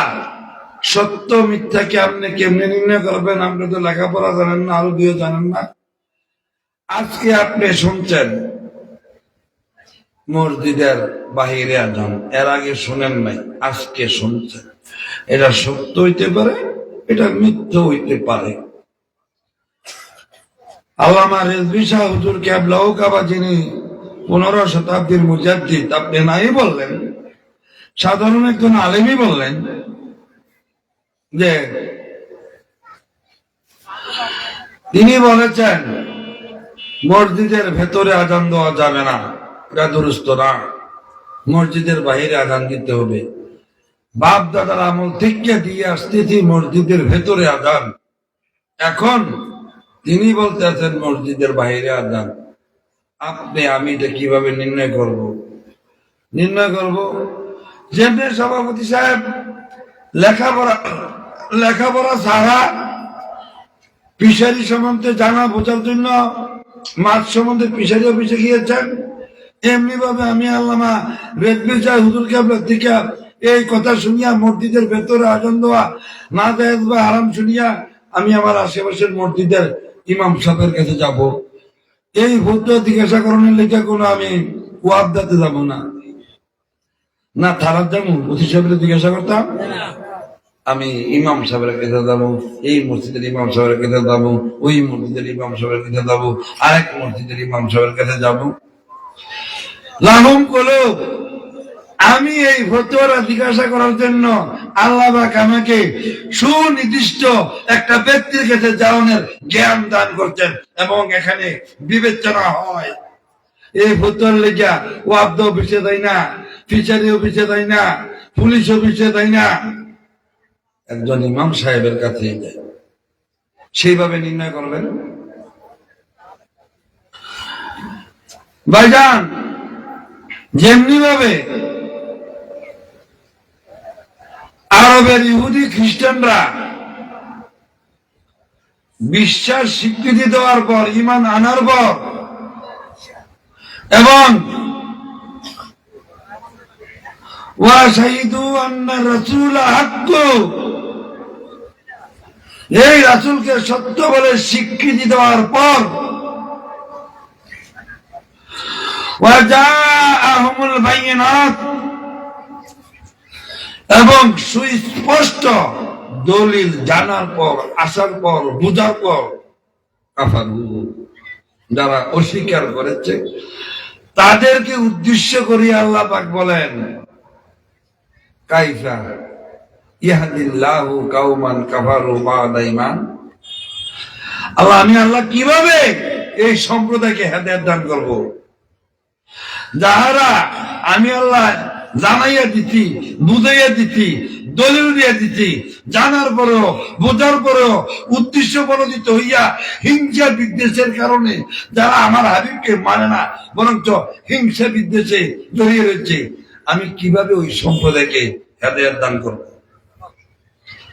সত্য মিথ্যাকে আপনি কেমনে নির্ণয় করবেন? আপনি তো লেখাপড়া জানেন না, আরবিও জানেন না। আজকে আপনি শুনছেন মসজিদের বাহিরে আজান, এর আগে শুনেন নাই, আজকে শুনছেন। এটা সত্য হইতে পারে, এটা মিথ্যা হইতে পারে। আল্লামা রেজভী শাহ হুজুর কেবলাউ কাবা, যিনি 15 শতাব্দীর মুজাদ্দিদ, আপনি নাই বললেন, সাধারণ একজন আলেমই বললেন যে তিনি বলেছেন মসজিদের ভেতরে আজান দেওয়া যাবে না, এটা দুরুস্ত না, মসজিদের বাহিরে আজান দিতে হবে। বাপ দাদার আমল থেকে দিয়ে আসতেছি মসজিদের ভেতরে আজান, এখন তিনি বলতেছেন মসজিদের বাহিরে আজান। আপনি আমি এটা কিভাবে নির্ণয় করব? যেমনি সভাপতি সাহেব লেখাপড়া ছাড়া ফিশারি সম্বন্ধে জানা বোঝার জন্য মাছ সম্বন্ধে ফিশারি অফিসে গিয়েছেন, এমনি ভাবে আমি আল্লামা রেজভী শাহ হুজুর কেবলার থেকে এই কথা শুনিয়া মসজিদের ভেতরে আজান দেওয়া না জায়েজ বা হারাম শুনিয়া আমি আমার আশেপাশের মসজিদের ইমাম সাহেবের কাছে যাব। এই ভূত জিজ্ঞাসা করানোর লেখা কোনো আমি ওয়াবদাতে যাব না, না থানার যাবো অতি সাহেবের জিজ্ঞাসা করতাম, আমি ইমাম সাহেবের কাছে যাবো, এই মসজিদের ইমাম সাহেবের কাছে যাবো, ওই মসজিদের ইমাম সাহেবের কাছে যাবো, আরেক মসজিদের ইমাম সাহেবের কাছে যাবো। লাভম করলো আমি এই ফতোয়ারা জিজ্ঞাসা করার জন্য আল্লাহ পাক আমাকে সুনির্দিষ্ট একটা ব্যক্তির কাছে যাওয়ার জ্ঞান দান করছেন, এবং এখানে বিবেচনা হয়। এই ফতোয়ার লেগা ওয়াবদ অফিসে দেয় না, ফিশারি অফিসে দেয় না, পুলিশ অফিসে দেয় না, একজন ইমাম সাহেবের কাছেই দেয়। সেইভাবে নির্ণয় করবেন। ভাইজান, যেমনি ভাবে আরবের ইহুদি খ্রিস্টানরা বিশ্বাস স্বীকৃতি দেওয়ার পর, ঈমান আনার পর, এবং ওয়াশাহিদু আন্না রাসূল হাক্ক, এই রাসূলকে সত্য বলে স্বীকৃতি দেওয়ার পর, ওয়াজাআহুমুল বাইয়িনাত, এবং সুস্পষ্ট দলিল জানার পর, আসার পর, বুঝার পর, কাফারু, যারা অস্বীকার করেছে তাদেরকে উদ্দেশ্য করে আল্লাহ পাক বলেন, কাইফা ইয়াহদিল্লাহু কাওমান কাফারু বা'দা ঈমান। আমি আল্লাহ কিভাবে এই সম্প্রদায়কে হেদায়েত দান করব, যাহারা আমি আল্লাহ জানাইয়া দিচ্ছি, বুঝাইয়া দিচ্ছি, দলিল দিয়ে দিচ্ছি, জানার পরেও, বোঝার পরেও উদ্দেশ্য প্রণোদিত হইয়া হিংসা বিদ্বেষের কারণে যারা আমার হাবিবকে মানে না, বরঞ্চ হিংসা বিদ্বেষে জড়িয়ে রয়েছে, আমি কিভাবে ওই সম্প্রদায়কে হেদায়েত দান করব?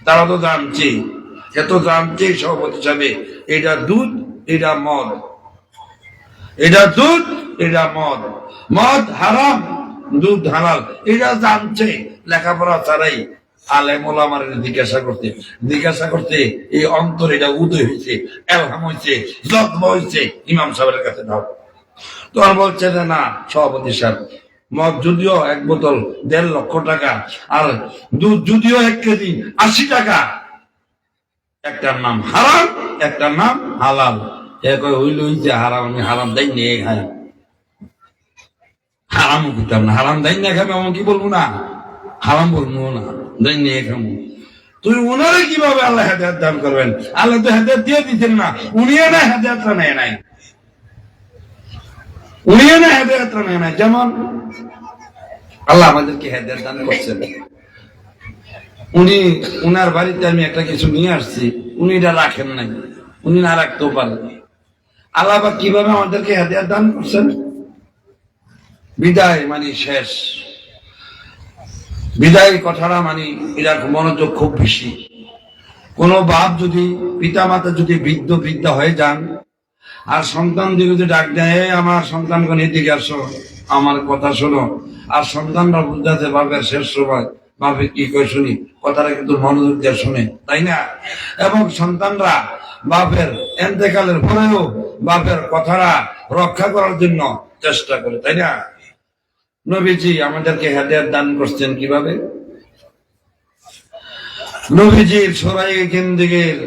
তারা তো জানছে, এত জানছে সভাপতি হিসাবে, এটা দুধ, এটা মদ, এটা দুধ, এটা মদ, মদ হারাম, দুধ হালাল, এটা জানছে লেখাপড়া ছাড়াই। আলেম ওলামার জিজ্ঞাসা করতে এই অন্তর এটা উদয় হয়েছে, এলহাম হয়েছে, যত্ন হয়েছে, ইমাম সাহেবের কাছে দাও। তোমার বলছে যে না সভাপতি সাহেব, মদ যদিও 1 বোতল 1.5 লক্ষ টাকা, আর দুধ যদিও 1 কেজি 80 টাকা, একটার নাম হারাম, একটার নাম হালাল। হইল হইছে হারাম, আমি হারাম দেয় নিয়ে খাই, হারামও খেতাম না, হারাম দেয় না খাবে, আমি কি বলবো না, হারাম বলবো না, দেয় নিয়ে খাবো। তুই ওনারে কিভাবে আল্লাহ হেদায়েত দান করবেন? আল্লাহ তো হেদায়েত দিয়ে দিচ্ছেন না, উনিও না হেদায়েতটা নেয় নাই, উনিও না হেদায়েতটা নেয় নাই। যেমন আল্লাহ আমাদেরকে হেদায়েত দান করছেন, উনি উনার বাড়িতে আমি একটা কিছু নিয়ে আসছি, উনি এটা রাখেন নাই, উনি না রাখতেও পারেন। আল্লাহ বা কিভাবে আমাদেরকে হেদায়েত দান করছেন? বিদায় মানে শেষ, বিদায় কথাটা মানে এরা মনোযোগ খুব বেশি। কোন বাপ যদি, পিতা মাতা যদি বৃদ্ধা হয়ে যান, আর সন্তান যদি ডাক দেয়, আমার সন্তানগণ এদিকে আসো, আমার কথা শোনো, আর সন্তানরা বুঝাতে পারবে শেষ সময় বাপে কি কয় শুনি, কথাটা কিন্তু মনোযোগ দিয়ে শুনে, তাই না? এবং সন্তানরা বাপের এন্তেকালের পরেও বাপের কথাটা রক্ষা করার জন্য চেষ্টা করে, তাই না? নবীজি আমাদেরকে হেদায়েত দান করছেন কিভাবে? নবীজির সরাই জিন্দেগীর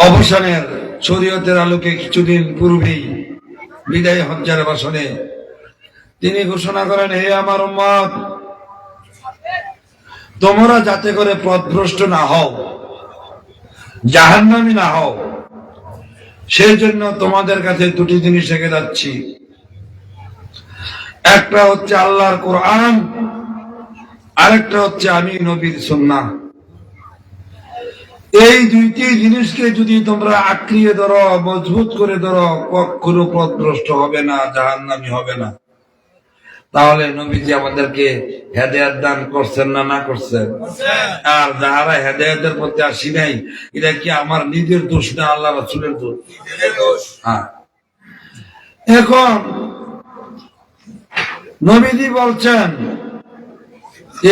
অবসানের শরীয়তের আলোকে কিছুদিন পূর্বেই বিদায় হজ্জার ভাষণে তিনি ঘোষণা করেন, হে আমার উম্মত, তোমরা যাতে করে পথভ্রষ্ট না হও, জাহান্নামী না হও, সেই জন্য তোমাদের কাছে দুটি জিনিস রেখে যাচ্ছি। একটা হচ্ছে আল্লাহর কোরআন, আরেকটা হচ্ছে আমি নবীর সুন্নাহ। এই দুইটি জিনিসকে যদি তোমরা আঁকড়িয়ে ধরো, মজবুত করে ধরো, কখনো পথভ্রষ্ট হবে না, জাহান্নামী হবে না। তাহলে নবীজি আমাদেরকে হেদায়েত দান করছেন না না করছেন? আর যারা হেদায়েতের প্রতি আসি নাই, এটা কি আমার নিজের দোষ না আল্লাহ রাসূলের দোষ? হ্যাঁ। এখন নবীজি বলছেন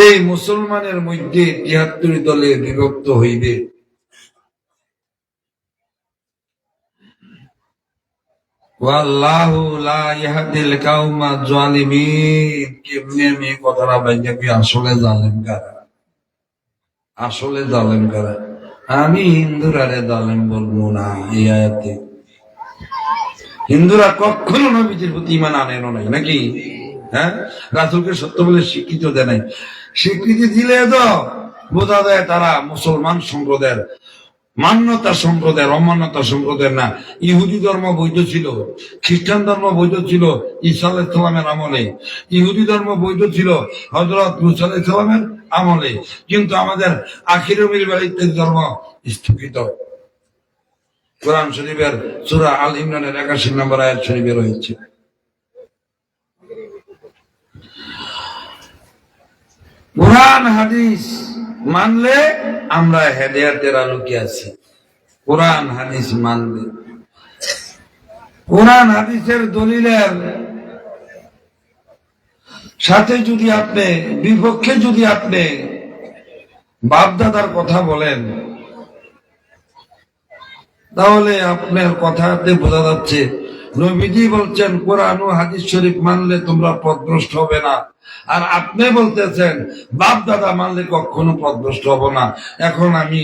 এই মুসলমানের মধ্যে ৭৩ দলে বিভক্ত হইবে। ওয়াল্লাহু লা ইয়াহদিল কাওমা যালিমিন। কেমনে আমি কথাটা বাইরে কি আসলে জালেম কারা? আসলে জালেম কারা? আমি হিন্দুরারে জালেম বলবো না এই আয়াতে। হিন্দুরা কখনো নবীজির প্রতি ঈমান আনেন নাই নাকি? হ্যাঁ, রাসূলকে সত্য বলে স্বীকৃতি দেয় নাই। স্বীকৃতি দিলে তো বোঝা যায় তারা মুসলমান সম্প্রদায়ের, মান্যতা সম্প্রদায়ের, অমান্যতা সম্প্রদায়ের না। ইহুদি ধর্ম বৈধ ছিল, খ্রিস্টান ধর্ম বৈধ ছিল ঈসা আলাইহিস সালামের আমলে, ইহুদি ধর্ম বৈধ ছিল হযরত মুসা আলাইহিস সালামের আমলে, কিন্তু আমাদের আখিরে মিলবাইতের ধর্ম স্থগিত। কোরআন শরীফের সূরা আল ইমরানের ৮১ নম্বর আয়াত শরীফে রয়েছে। কোরআন হাদিস মানলে আমরা হেদায়েতের আলোকে আছি। কোরআন হাদিস মানলে, কোরআন হাদিসের দলিলের সাথে যদি আপনি বিপক্ষে যদি আপনি বাপদাদার কথা বলেন, তাহলে আপনার কথাতে বোঝা যাচ্ছে নবীজি বলছেন কোরআন ও হাদিস শরীফ মানলে তোমরা পথভ্রষ্ট হবে না, আর আপনি বলতেছেন বাপ দাদা মানলে কখনো পথভ্রষ্ট হব না। এখন আমি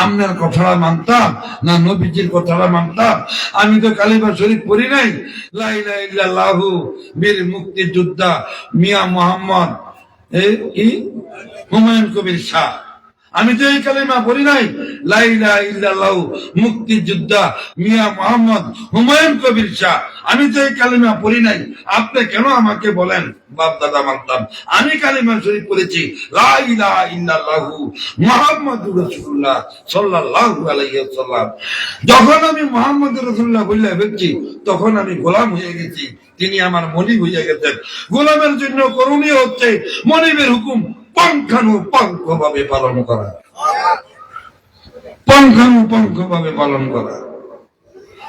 আপনার কথাটা মানতাম না নবীজির কথাটা মানতাম? আমি তো কালিমা শরীফ পড়ি নাই। লা ইলাহা ইল্লাল্লাহু বীর মুক্তিযোদ্ধা মিয়া মোহাম্মদ হুমায়ুন কবির শাহ, আমি তো এই কালিমা পড়ি নাই। লা ইলাহা ইল্লাল্লাহু মুক্তিযোদ্ধা মিয়া মোহাম্মদ হুমায়ুন কবির শাহ, আমি তো এই কালিমা পড়ি নাই। আপনি কেন আমাকে বলেন বাপ দাদা মানতাম? আমি কালিমা শরীফ পড়েছি, লা ইলাহা ইল্লাল্লাহু মুহাম্মাদুর রাসূলুল্লাহ সাল্লাল্লাহু আলাইহি ওয়াসাল্লাম। যখন আমি মুহাম্মদুর রাসূলুল্লাহ বলে ফেলছি, তখন আমি গোলাম হয়ে গেছি, তিনি আমার মনিব হয়ে গেছেন। গোলামের জন্য করণীয় হচ্ছে মনিবের হুকুম পুঙ্খানুপুঙ্খ ভাবে পালন করা, পুঙ্খানুপুঙ্খ ভাবে পালন করা।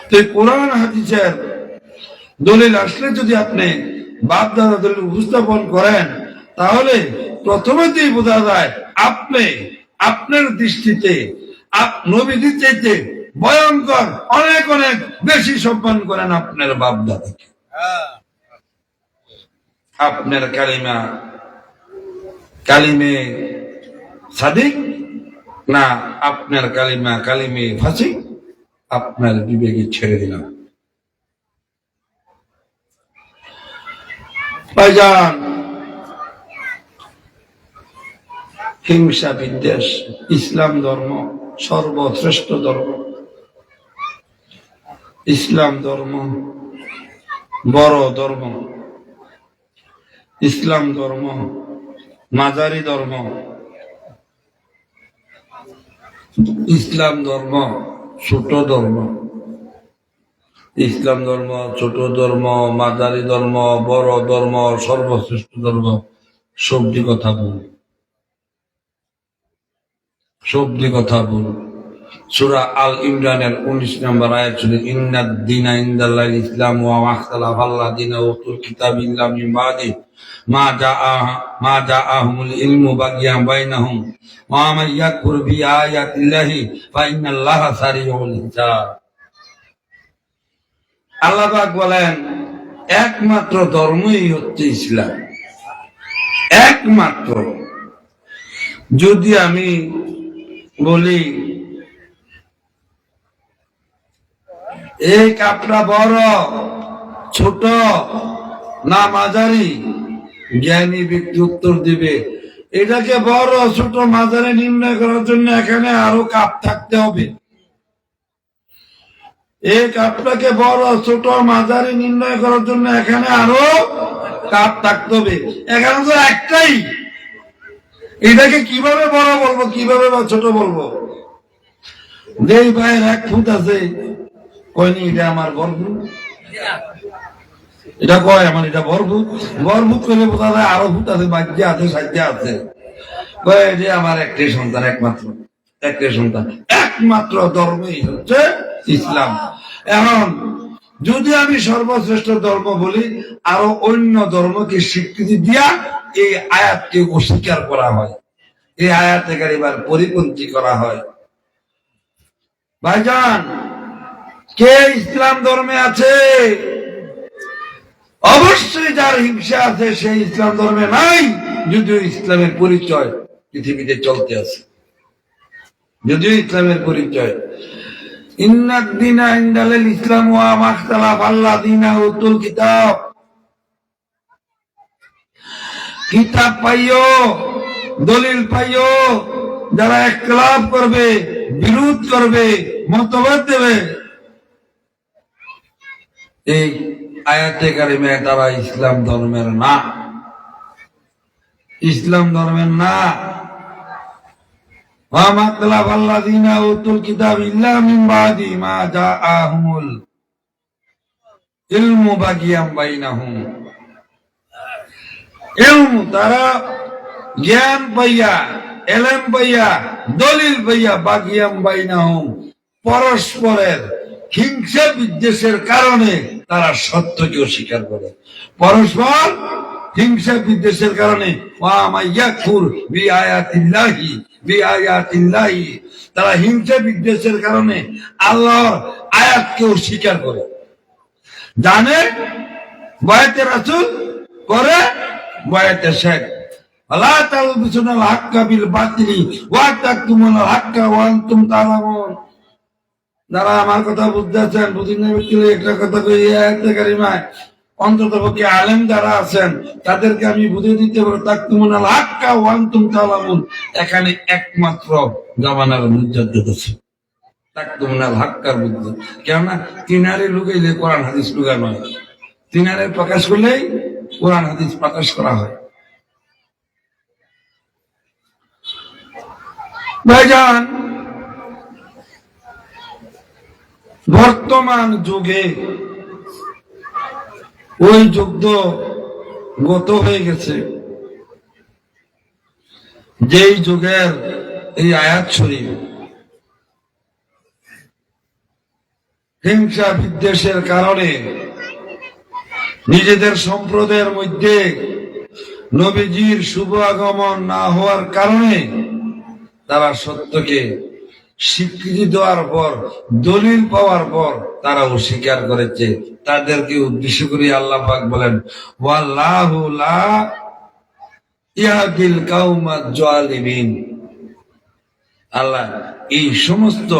তো কোরআন হাদিসের দলিল আসলে যদি আপনি বাপ দাদা দলিল উপস্থাপন করেন, তাহলে প্রথমেতেই বোঝা যায় আপনি আপনার দৃষ্টিতে নবীজির চাইতে ভয়ঙ্কর অনেক অনেক বেশি সম্মান করেন আপনার বাপ দাদাকে। আপনার কালিমে সাদিক না আপনার কালিমে ফাসিক, আপনার বিবেকে ছেড়ে দিলাম। ভাইজান, হিংসা বিদ্বেষ, ইসলাম ধর্ম সর্বশ্রেষ্ঠ ধর্ম। ইসলাম ধর্ম বড় ধর্ম। ইসলাম ধর্ম মাঝারি ধর্ম। ইসলাম ধর্ম ছোট ধর্ম। ইসলাম ধর্ম ছোট ধর্ম, মাঝারি ধর্ম, বড় ধর্ম, সর্বশ্রেষ্ঠ ধর্ম। সবজি কথা বল, সবজি কথা বল। সূরা আল ইমরানের 19 নম্বর আয়াত ছিল ইন্নাদ দীনা ইনদাল্লাহিল ইসলাম ওয়া মাখতালাফা আল্লাযিনা উতুল কিতাবা ইল্লা মিন বাদি মা জাআহুমুল ইলমু বাগিয়ান বাইনাহুম ওয়া মান ইয়াকফুর বিআয়াতিল্লাহি ফা ইন্নাল্লাহা সারিউল হিসাব। আল্লাহ পাক বলেন একমাত্র ধর্মই হচ্ছে ইসলাম, একমাত্র। যদি আমি বলি এই কাপড়া বড় ছোট না মাঝারি, জ্ঞানী ব্যক্তি উত্তর দিবে এটাকে বড় ছোট মাঝারি নির্ণয় করার জন্য এখানে আরো কাপ থাকতে হবে। এই কাপটাকে বড় ছোট মাঝারি নির্ণয় করার জন্য এখানে আরো কাপ থাকতে হবে, এখানে তো একটাই। এটাকে কিভাবে বড় বলবো, কিভাবে বা ছোট বলবো? যেই ভাইয়ের 1 ফুট আছে কয়নি এটা আমার বরফুট, এটা কয় আমার এটা বরফুট, বরফুট করে বোঝা যায় আরো ফুট আছে, বাজ্যে আছে, সাজ্যে আছে। কয় যে আমার একটাই সন্তান, একমাত্র একটাই সন্তান, একমাত্র ধর্মই হচ্ছে ইসলাম। এখন যদি আমি সর্বশ্রেষ্ঠ ধর্ম বলি, আরো অন্য ধর্মকে স্বীকৃতি দিয়া এই আয়াতকে অস্বীকার করা হয়, এই আয়াতে এবার পরিপন্থী করা হয়। ভাইজান, কে ইসলাম ধর্মে আছে? অবশ্যই যার হিংসা আছে সেই ইসলাম ধর্মে নাই, যদিও ইসলামের পরিচয় পৃথিবীতে চলতে আছে, যদিও ইসলামের পরিচয়। ইন্নাদ দীনা ইনদাল্লাহিল ইসলাম ওয়া মাখতালাফা আল্লাযিনা উতুল কিতাব। কিতাব পাইও, দলিল পাইও, যারা ইখতিলাফ করবে, বিরোধ করবে, মতভেদ দেবে, এই আয়াতে কারিমে তারা ইসলাম ধর্মের না, ইসলাম ধর্মের না। ওয়া মাখতালাফা আল্লাযিনা উতুল কিতাব ইল্লা মিন বাদি মা জাআহুমুল ইলমু বাগিয়ান বাইনাহুম। ইলম, তারা জ্ঞান পাইয়া, এলেম পাইয়া, দলিল পাইয়া, বাগিয়ান বাইনাহুম, পরস্পরের হিংসা বিদ্বেষের কারণে তারা সত্যকে অস্বীকার করে, পরস্পর হিংসা বিদ্বেষের কারণে। ওয়া মান ইয়াকফুর বিআয়াতিল্লাহি, বিআয়াতিল্লাহি, তারা হিংসা বিদ্বেষের কারণে আল্লাহর আয়াতকে অস্বীকার করে। জানে বয়াতে রাসূল করে বয়াতে শেখ। আলা তালবিসুনাল হাক্কা বিল বাতিলি ওয়া তাকতুমুনাল হাক্কা ওয়া আনতুম তা'লামুন। যারা আমার কথা বুঝতেছেন, বুঝিন একটা কথা কই, আয়াতে কারিমায় অন্তত পক্ষে আলেম যারা আছেন তাদেরকে আমি বুঝিয়ে দিতে পারবো, তাকতুমুনাল হাক্কা ওয়া আনতুম তা'লামুন। এখানে একমাত্র জামানার মুজাদ্দিদ আছে, তাকতুমুনাল হাক্কার বুঝতে। কেননা তিনারে লুকাইলে কোরআন হাদিস লুকা নয়, তিনারে প্রকাশ করলেই কোরআন হাদিস প্রকাশ করা হয়। ভাইজান, বর্তমান যুগে ওই যুগ তো গত হয়ে গেছে, যেই যুগের এই আয়াত শরীফ হিংসা বিদ্বেষের কারণে নিজেদের সম্প্রদায়ের মধ্যে নবীজির শুভ আগমন না হওয়ার কারণে তারা সত্যকে স্বীকৃতি দেওয়ার পর, দলিল পাওয়ার পর তারা অস্বীকার করেছে। তাদেরকে উদ্দেশ্য করে আল্লাহ পাক বলেন ওয়াল্লাহু লা ইয়াহদিল কাওমাজ জালিমিন। আল্লাহ এই সমস্ত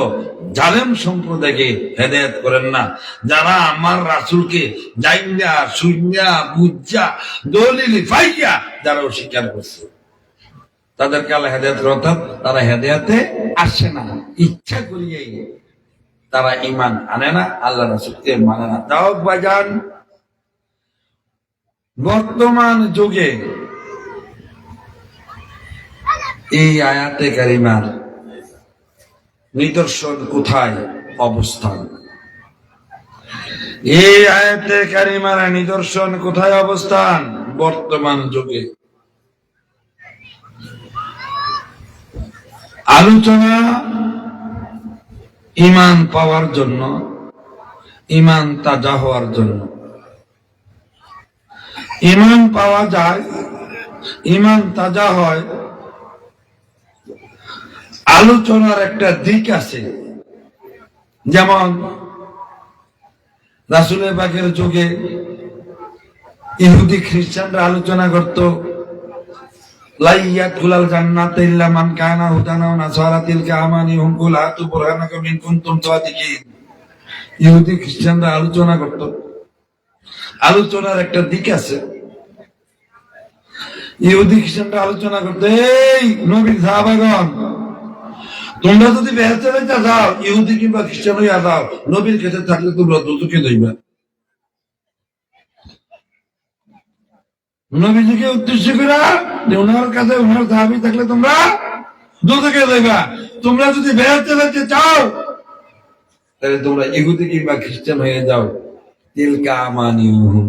জালেম সম্প্রদায়কে হেদায়েত করেন না, যারা আমার রাসূলকে জাইনা শুইনা বুঝা দলিল পাইয়া যারা অস্বীকার করছে, তাদেরকে আল্লাহ হেদায়েত করে। অর্থাৎ তারা হেদায়েতে আসে না, ইচ্ছা করিয়াই তারা ঈমান আনে না, আল্লাহ রাসূলকে মানে না। তাও বাজান, বর্তমান যুগে এই আয়াতে কারিমার নিদর্শন কোথায় অবস্থান? এই আয়াতে কারিমার নিদর্শন কোথায় অবস্থান বর্তমান যুগে? আলোচনা ঈমান পাওয়ার জন্য, ঈমান তাজা হওয়ার জন্য। ঈমান পাওয়া যায়, ঈমান তাজা হয়। আলোচনার একটা দিক আছে, যেমন রাসূলের পাকের যুগে ইহুদি খ্রিস্টানরা আলোচনা করত, লাইয়াদখুলাল জান্নাতা ইল্লা মান কানা হুদান ওয়া নাসারা তিলকা আমানিহুম কুল হাতু বুরহানাকুম ইন কুনতুম সাদিকিন। ইহুদি খ্রিস্টানরা আলোচনা করত। আলোচনার একটা দিক আছে। ইহুদি খ্রিস্টানরা আলোচনা করত, এই নবীর সাহাবাগণ, তোমরা যদি বেহেশতে যাইতে যাও, ইহুদি কিংবা খ্রিস্টান হইয়া যাও, নবীর কাছে থাকলে তোমরা দোজখে যাইবা। নবীজিকে উদ্দেশ্য করে যে ওনার কাছে ওনার সাহাবী থাকলে তোমরা দোজখে যাইবা। তোমরা যদি বেহেশতে যাইতে চাও, তাহলে তোমরা ইহুদি কিংবা খ্রিস্টান হয়ে যাও। তিলকা আমানিহুম।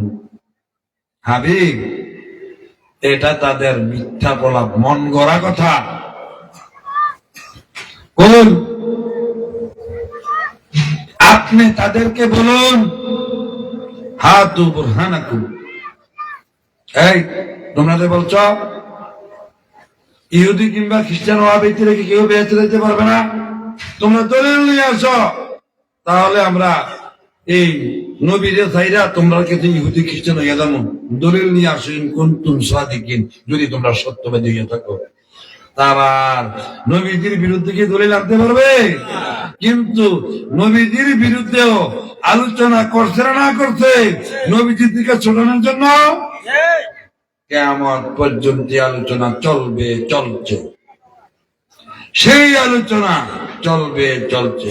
হাবিব, এটা তাদের মিথ্যা বলা, মন গড়া কথা। বলুন, আপনি তাদেরকে বলুন, হাতু বুরহানাকুম। এই তোমরা যে বলছ ইহুদি কিংবা খ্রিস্টান হওয়া ব্যক্তি রেখে কেউ বেঁচে যেতে পারবে না, তোমরা দলিল নিয়ে আসো, তাহলে আমরা এই নবীরে চাইরা তোমরা কিন্তু ইহুদি খ্রিস্টান হইয়া যাবো। দলিল নিয়ে আসো, ইন কুনতুম সাদিকিন, যদি তোমরা সত্যবাদী হইয়া থাকো। তারা নবীজির বিরুদ্ধে কি দলিল আনতে পারবে? কিন্তু নবীজির বিরুদ্ধেও আলোচনা করছে না করছে নবীজির দিকে ছোটানোর জন্য। কিয়ামত পর্যন্ত আলোচনা চলবে, চলছে, সেই আলোচনা চলবে, চলছে।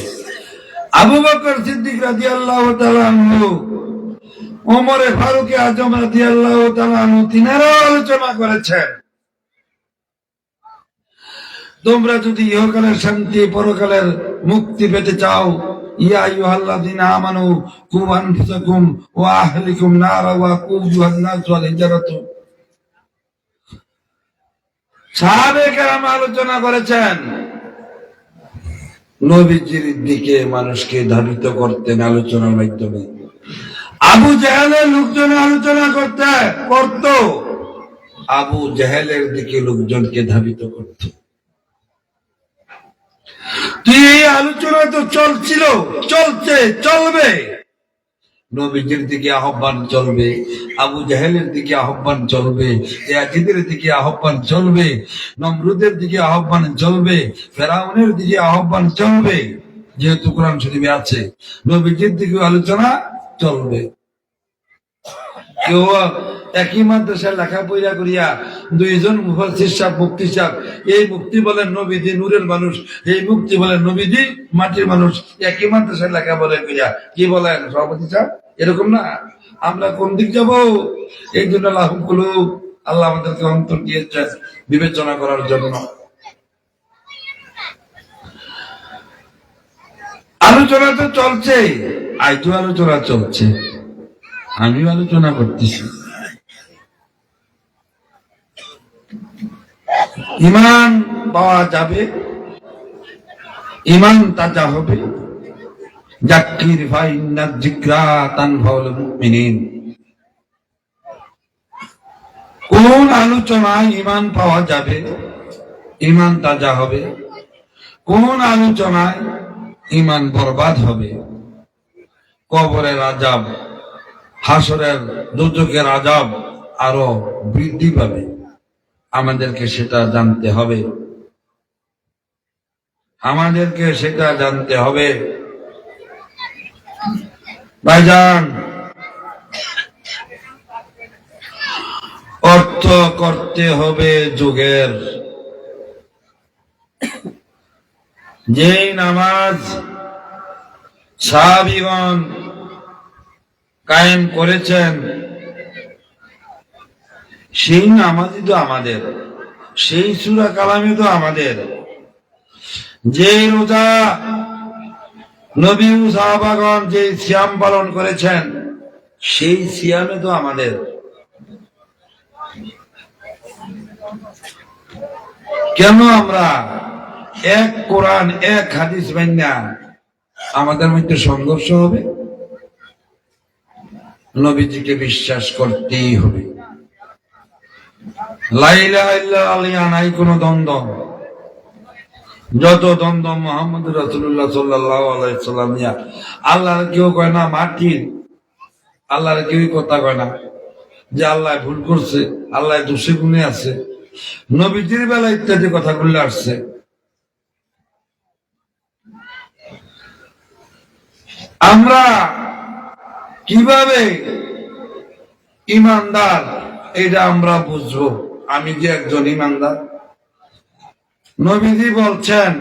আবু বকর সিদ্দিক রাদিয়াল্লাহু তাআলা আনহু, ওমর ফারুক আজম রাদিয়াল্লাহু তাআলা আনহু, তিনারাও আলোচনা করেছেন, তোমরা যদি ইহকালের শান্তি, পরকালের মুক্তি পেতে চাও, ইয়া আইয়ুহাল্লাযীনা আমানু কু আনফুসাকুম ওয়া আহলিকুম নারা ওয়া কুদুহান নাস ওয়াল হিজারাতু। সাহাবায়ে কেরাম আলোচনা করেছেন, নবীজির দিকে মানুষকে ধাবিত করতেন আলোচনার মাধ্যমে। আবু জাহেলের লোকজন আলোচনা করত, আবু জাহেলের দিকে লোকজনকে ধাবিত করত। এই আলোচনা তো চলছিল, চলছে, চলবে। নবীজির দিকে আহ্বান চলবে, আবু জাহেলের দিকে আহ্বান চলবে, ইয়াজিদের দিকে আহ্বান চলবে, নমরুদের দিকে আহ্বান চলবে, ফেরাউনের দিকে আহ্বান চলবে। যেহেতু কোরআন শরীফে আছে, নবীজির দিকে আলোচনা চলবে। কেউ একই মাদ্রাসায় লেখাপড়া করিয়া দুইজন মুফাসসির সাহেব, মুফতি সাহেব, এই মুফতি বলেন নবীজি নূরের মানুষ, এই মুফতি বলেন নবীজি মাটির মানুষ, একই মাদ্রাসায় লেখাপড়া করিয়া কি বলেন সভাপতি সাহেব? এরকম না। আমরা কোন দিক যাব? এই জন্য আল্লাহ আমাদেরকে অন্তর দিয়েছেন বিবেচনা করার জন্য। আলোচনা তো চলছে, আইতো আলোচনা চলছে, আমি আলোচনা করতেছি। ঈমান পাওয়া যাবে, ঈমান তাজা হবে। যাক্কির ফাইন্নায যিকরা তানফাউল মুমিনিন। কোন আলোচনায় ঈমান পাওয়া যাবে, ঈমান তাজা হবে, কোন আলোচনায় ঈমান বরবাদ হবে, কবরের আযাব, হাসরের দুজকের আযাব আরো বৃদ্ধি পাবে, আমাদেরকে সেটা জানতে হবে, আমাদেরকে সেটা জানতে হবে। ভাইজান, অর্থ করতে হবে যুগের। যে নামাজ সাহাবীগণ কায়েম করেছেন, সেই নামাজই তো আমাদের, সেই সূরা কালামই তো আমাদের। যে রোজা নবী ও সাহাবাগণ যে সিয়াম পালন করেছেন, সেই সিয়ামে তো আমাদের। কেন আমরা এক কোরআন এক হাদিস মাইনা আমাদের মধ্যে সংঘর্ষ হবে, নবীজিকে বিশ্বাস করতেই হবে। লা ইলাহা ইল্লাল্লাহ নাই কোনো দ্বন্দ্ব। যত দ্বন্দ্ব মুহাম্মদ রাসূলুল্লাহ সাল্লাল্লাহু আলাইহি ওয়াসাল্লাম নিয়া, আল্লাহর কেউ কয় না মাটির, আল্লাহর কেউই কথা কয় না যে আল্লাহ ভুল করছে, আল্লাহ দোষে গুণে আছে। নবীজির বেলা ইত্যাদি কথাগুলো আসছে। আমরা কিভাবে ইমানদার এটা আমরা বুঝবো, আমি যে একজন ইমানদার? নবীজি বলছেন,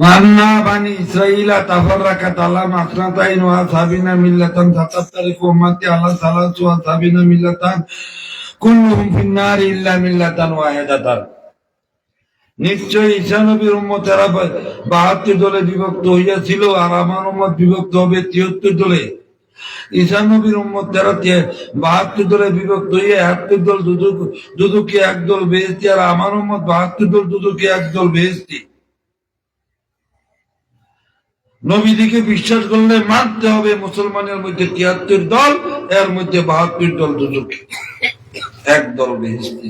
ওয়ান্না বানি ইসরাঈলা তাফাররাকাত আলা মাসনাতাইন ওয়া সাবিনা মিল্লাতান তাতাফতারিকু উম্মতি আলা সালাসি ওয়া সাবিনা মিল্লাতান কুল্লুহুম ফিন-নার ইল্লা মিল্লাতান ওয়াহিদাতান। নিশ্চয় ঈসা নবীর উম্মতেরা 72 দলে বিভক্ত হইয়াছিল, আর আমার উম্মত বিভক্ত হবে 73 দলে। ঈসা নবীর উম্মতেরা 72 দলে বিভক্ত হইয়া 71 দল দুদুকি, একদল বেহেশতি, আর আমার উম্মত 72 দল দুদুকি, একদল বেহেশতি। নবীদিকে বিশ্বাস করলে মানতে হবে মুসলমানের মধ্যে 73 দল, এর মধ্যে 72 দল দুদুকি, একদল বেহেশতি।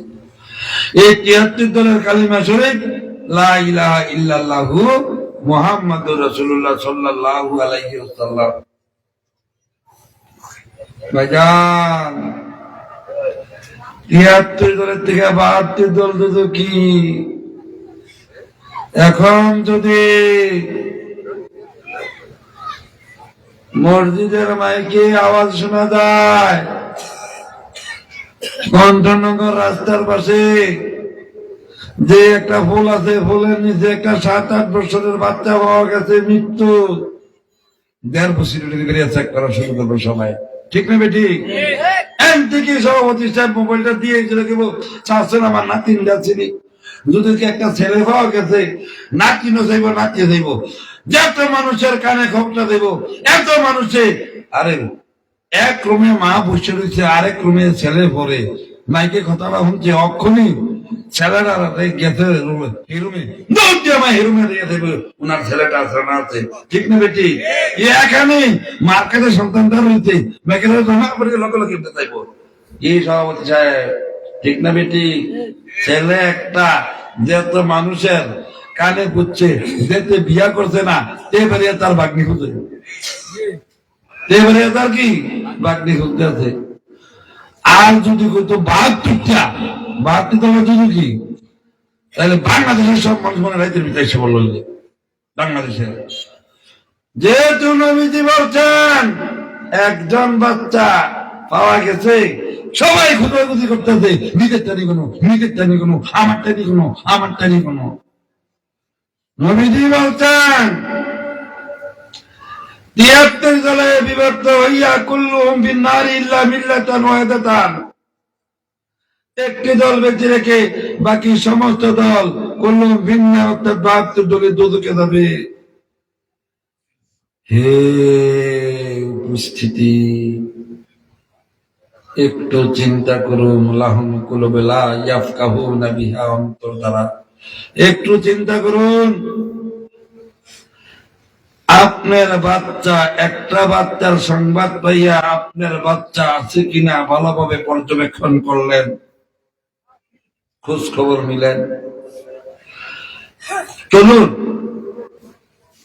এই 73 দলের কালিমা শরীফ লা ইলাহা ইল্লাল্লাহু মুহাম্মাদুর রাসূলুল্লাহ সাল্লাল্লাহু আলাইহি ওয়াসাল্লাম। ভাইজান, 73 দলের থেকে 72 দল দুদুকি। এখন যদি মসজিদের মাইকে আওয়াজ শোনা যায়, কণ্ঠনগর রাস্তার পাশে যে একটা ফুল আছে, ফুলের নিচে একটা 7-8 বছরের বাচ্চা পাওয়া গেছে, মৃত্যু, 1.5 বছর চেক করা শুরু করবো সবাই, ঠিক না বেটি? এন থেকে সভাপতি সাহেব মোবাইলটা দিয়ে চাচ্ছেন আমার নাতিন যাচ্ছিনি, যদি একটা ছেলে পাওয়া গেছে, নাতিনও যাইব, নাতিয়ে যাইব, যত মানুষের কানে খবরটা দেব, এত মানুষে, আরে এক রুমে মা বসে রয়েছে, আরেক রুমে ছেলে পড়ে, মাইকে কথাটা শুনছে, অক্ষণই ছেলেটা গেছে হিরুমে, দৌড় দিয়ে আমার হিরুমে দিয়ে দেবে, ওনার ছেলেটা আছে না আছে, ঠিক না বেটি? এখানে মার্কেটে সন্তানটা রয়েছে, মেয়েকে জমা করে লোকে লোকে চাইবো। কি সভাপতি সাহেব, ঠিক না বেটি? ছেলে একটা যেহেতু মানুষের কানে বুঝছে, যেতে বিয়া করছে না, এবারে তার বাগ্নি খুঁজে, এবারে তার কি বাগ্নি খুঁজতে আছে। আর যদি কইতো 72 দল যদি কি, তাহলে বাংলাদেশের সব মানুষ মনে রাইতের ভিতরে এসে বলল, বাংলাদেশের যেহেতু নবীজি বলছেন একজন বাচ্চা পাওয়া গেছে, সবাই খুঁজাখুঁজি করতেছে, নিজের টানি কোনো, নিজের টানি কোনো, আমার টানি কোনো, আমার টানি কোনো। নবীজি বলছেন 73 দলে বিভক্ত হইয়া কুল্লুহুম ফিন-নার ইল্লা মিল্লাতান ওয়াহিদাতান, একটি দল বেঁচে রেখে বাকি সমস্ত দল কুল্লুহুম ফিন-নার, অর্থাৎ 72 দলে দুদকে যাবে। হে উপস্থিতি, একটু চিন্তা করুন, লাহুম কুলুবুন লা ইয়াফকাহুনা বিহা, অন্তর দ্বারা একটু চিন্তা করুন। আপনার বাচ্চা, একটা বাচ্চার সংবাদ পাইয়া আপনার বাচ্চা আছে কিনা ভালোভাবে পর্যবেক্ষণ করলেন, খোঁজ খবর নিলেন। চলুন,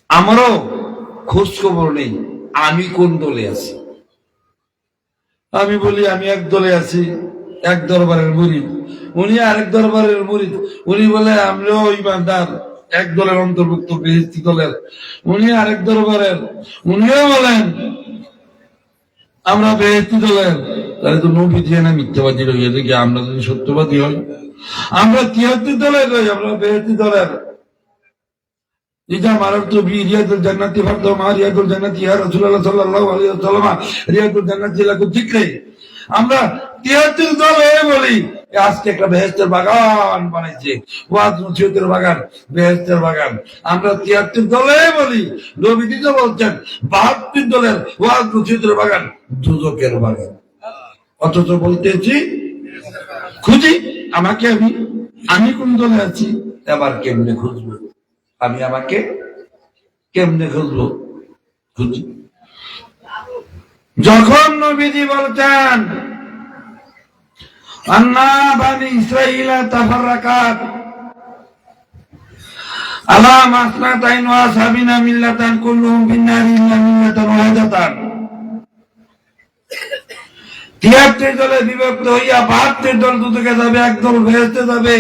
আমারও খোঁজ খবর নেই, আমি কোন দলে আছি। আমি বলি আমি এক দলে আছি, এক দরবারের মুরিদ, উনি আরেক দরবারের মুরিদ, উনি বলে আমরাও ইমানদার, এক দলের অন্তর্ভুক্ত, বেহেশতি দলের, উনি আরেক দরবারের, উনিও বলেন আমরা বেহেশতি দলের। তাহলে তো নবী দিয়ে না মিথ্যাবাদী রইয়া দেখি, আমরা যদি সত্যবাদী হই, আমরা 73 দলের রই, আমরা বেহেশতি দলের। ইজা মারারতু বিরিয়াতুল জান্নাতি ফারদু মা রিয়াতুল জান্নাতি ইয়া রাসূলুল্লাহ সাল্লাল্লাহু আলাইহি ওয়াসাল্লাম, রিয়াতুল জান্নাতি লাকু যিকরি। আমরা 73 দলে বলি আজকে একটা বেহেশতের বাগান বানাইছে, ওয়াজ নসিহতের বাগান, বেহেশতের বাগান। আমরা 73 দলে বলি, নবীজি তো বলছেন 72 দলের ওয়াজ নসিহতের বাগান দুজকের বাগান। অথচ বলতেছি খুঁজি আমাকে, আমি কোন দলে আছি, এবার কেমনে খুঁজবো? আমি আমাকে কেমনে খুঁজবো? খুঁজি। যখন নবীজি বলছেন আন্না বানি ইসরাইলা তাফাররাকাত আলা মাসনাতাইন ওয়া সাবিনা মিল্লাতান কুল্লুহুম ফিন্নারি ইল্লা মিল্লাতান ওয়াহিদাতান, ৭৩ দলে বিভক্ত হইয়া ৭২ দল দুদকে যাবে, একদল বেহেশতে যাবে।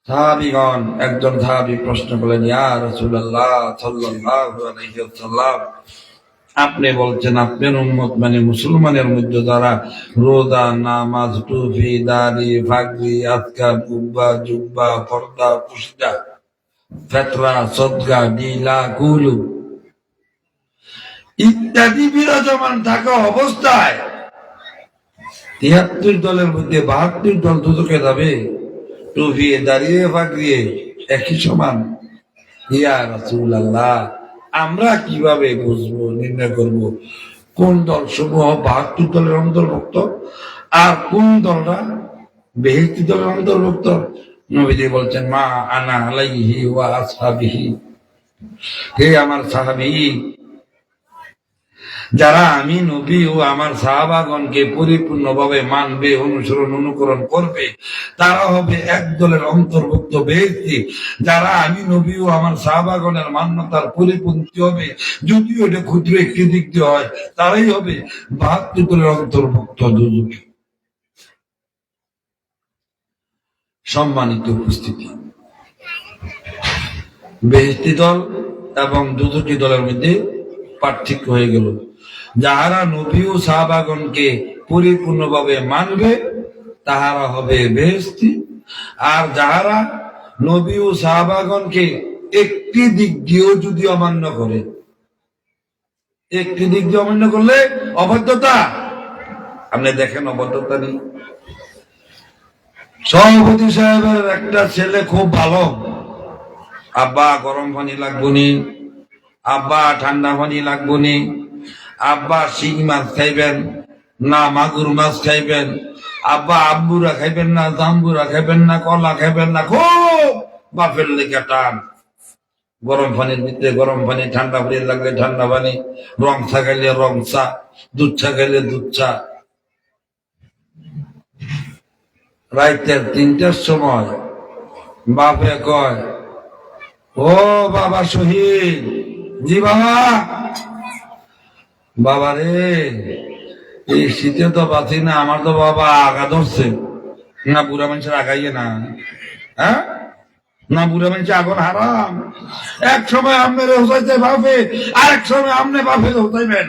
সাহাবীগণ, একজন সাহাবী প্রশ্ন করলেন, ইয়া রাসূলুল্লাহ সাল্লাল্লাহু আলাইহি ওয়াসাল্লাম, আপনি বলছেন আপনার উম্মত মানে মুসলমানের মধ্যে যারা রোজা, নামাজ, টুপি, দাড়ি, পাগড়ি, আজকার, কুব্বা, জুব্বা, পর্দা, পুশদা, ফেতরা, সদকা, ডিলা, কুলু ইত্যাদি বিরাজমান থাকা অবস্থায় ৭৩ দলের মধ্যে ৭২ দল দুদকে যাবে, টুপি, দাঁড়িয়ে, পাগড়িয়ে একই সমান। ইয়া রাসূলুল্লাহ, আমরা কিভাবে বুঝবো, নির্ণয় করব কোন দল সমূহ ৭২ দলের অন্তর্ভুক্ত আর কোন দলরা বেহেশতি দলের অন্তর্ভুক্ত? নবীজি বলছেন, মা আনা আলাইহি ওয়া আসহাবিহি, হে আমার সাহাবী, যারা আমি নবী ও আমার সাহাবাগণকে পরিপূর্ণভাবে মানবে, অনুসরণ অনুকরণ করবে, তারা হবে এক দলের অন্তর্ভুক্ত ব্যক্তি। যারা আমি নবী ও আমার সাহাবাগণের মান্যতার পরিপন্থী হবে, যদিও এটা ক্ষুদ্র একটি দিক দিয়ে হয়, তারাই হবে ৭২ দলের অন্তর্ভুক্ত দুজকে। সম্মানিত উপস্থিতি, বেহেশতি দল এবং দুজকি দলের মধ্যে পার্থক্য হয়ে গেল। যাহারা নবী ও সাহাবাগণকে পরিপূর্ণভাবে মানবে তাহারা হবে বেহেশতি, আর যাহারা নবী ও সাহাবাগণকে একটি দিক দিয়েও যদি অমান্য করে, একটি দিক দিয়ে অমান্য করলে অবৈধতা। আপনি দেখেন অবৈধতা নেই। সভাপতি সাহেবের একটা ছেলে খুব ভালো, আব্বা গরম পানি লাগবো নি, আব্বা ঠান্ডা পানি লাগবো নি, আব্বা শিং মাছ খাইবেন না মাগুর মাছ খাইবেন, আব্বা আব্বুরা খাইবেন না, জাম্বুরা খাইবেন না, কলা খাইবেন না, খুব বাপের লেগে টান। গরম পানির ভিতরে গরম পানি, ঠান্ডা পানি লাগলে ঠান্ডা পানি, রং চা খাইলে রং চা, দুধ চা খাইলে দুধ চা। রাইতের ৩টার সময় বাপে কয়, ও বাবা শহীদ, জি বাবা। বাবা রে, এই শীতে তো বাঁচি না, আমার তো বাবা আগা ধরছে। না বুড়া মানুষের আগাইয়ে না, হ্যাঁ না, বুড়া মানুষের আগুন হারাম। এক সময় আপনার হোসাইতে বাপে, আরেক সময় আপনি বাপের হোসাইবেন।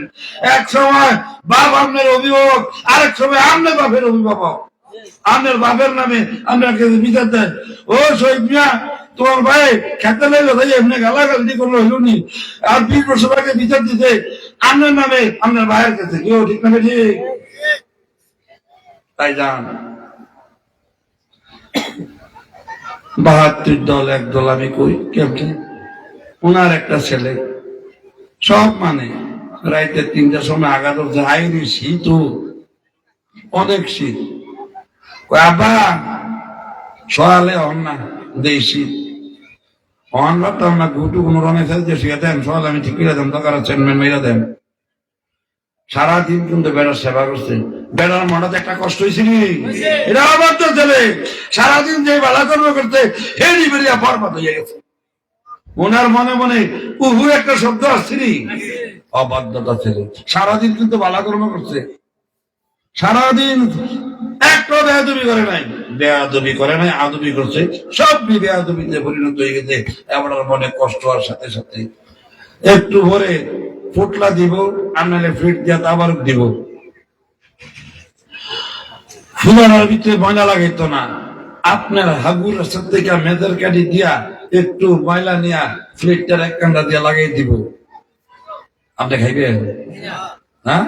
এক সময় বাপ আপনার অভিভাবক, আরেক সময় আপনি বাপের অভিভাবক। আপনার বাপের নামে আপনাকে বিচার দেন, ও শহীদ মিয়া তোমার ভাই খেতে লাগলো তাই এমনি গালাগালি করলো হইল নি, আর ২০ বছর আগে বিচার দিতে আপনার নামে আপনার ভাইয়ের কাছে, কেউ ঠিক না ঠিক? তাই যান ৭২ দল এক দল আমি কই কেমন? ওনার একটা ছেলে সব মানে রাইতে ৩টার সময় আঘাত হচ্ছে, আইনি শীত, অনেক শীত। আব্বা সকালে হন না দেই শীত হন রাখতাম না, ঘুটু কোনো রঙে ফেলতে শুয়ে দেন, সকালে আমি ঠিক করে দেন, দরকার চেয়ারম্যান মেয়েরা দেন। সারাদিন কিন্তু বেড়ার সেবা করছে। বেড়ার মনটা একটা কষ্ট হয়েছে নি, এটা আবার তো ছেলে সারাদিন যে বেলা কর্ম করতে হেরি বেরিয়া বরবাদ হয়ে গেছে। ওনার মনে মনে উহু একটা শব্দ আসছে নি, অবাধ্যতা ছেলে। সারাদিন কিন্তু বালা কর্ম করছে, সারাদিন একটা বেয়াদবি করে নাই, বেয়াদবি করে নাই, আদবি করছে, সব বেয়াদবিতে পরিণত হয়ে গেছে। এবার মনে কষ্ট হওয়ার সাথে সাথে একটু ভরে ফুটলা দিব, আর নাহলে ফিট দিয়া আবার দিব। ফুলানোর ভিতরে ময়লা লাগাইত না, আপনার হাগুর রাস্তা থেকে মেদের কাঠি দিয়া একটু ময়লা নিয়া ফ্লিটটার এক কান্ডা দিয়া লাগাই দিব। আপনি খাইবেন? হ্যাঁ,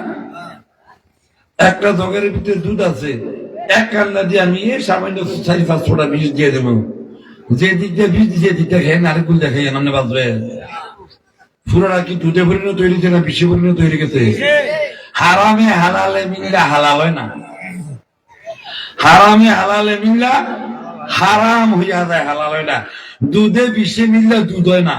একটা জগের ভিতরে দুধ আছে, এক কান্ডা দিয়ে আমি সামান্য ৪-৫ ফোঁটা বিষ দিয়ে দেবো। যে দিক দিয়ে বিষ দিয়ে দিকটা খেয়ে আরেক গুল দেখাই আপনি বাঁচবে। ফুরারা কি দুধে পরিণত তৈরি না বিষে পরিণত তৈরি গেছে? হারামে হালালে মিললে হালাল হয় না, হারামে হালালে মিললা হারাম হইয়া যায়, হালাল হয় না। দুধে 20 মিললে দুধ হয় না।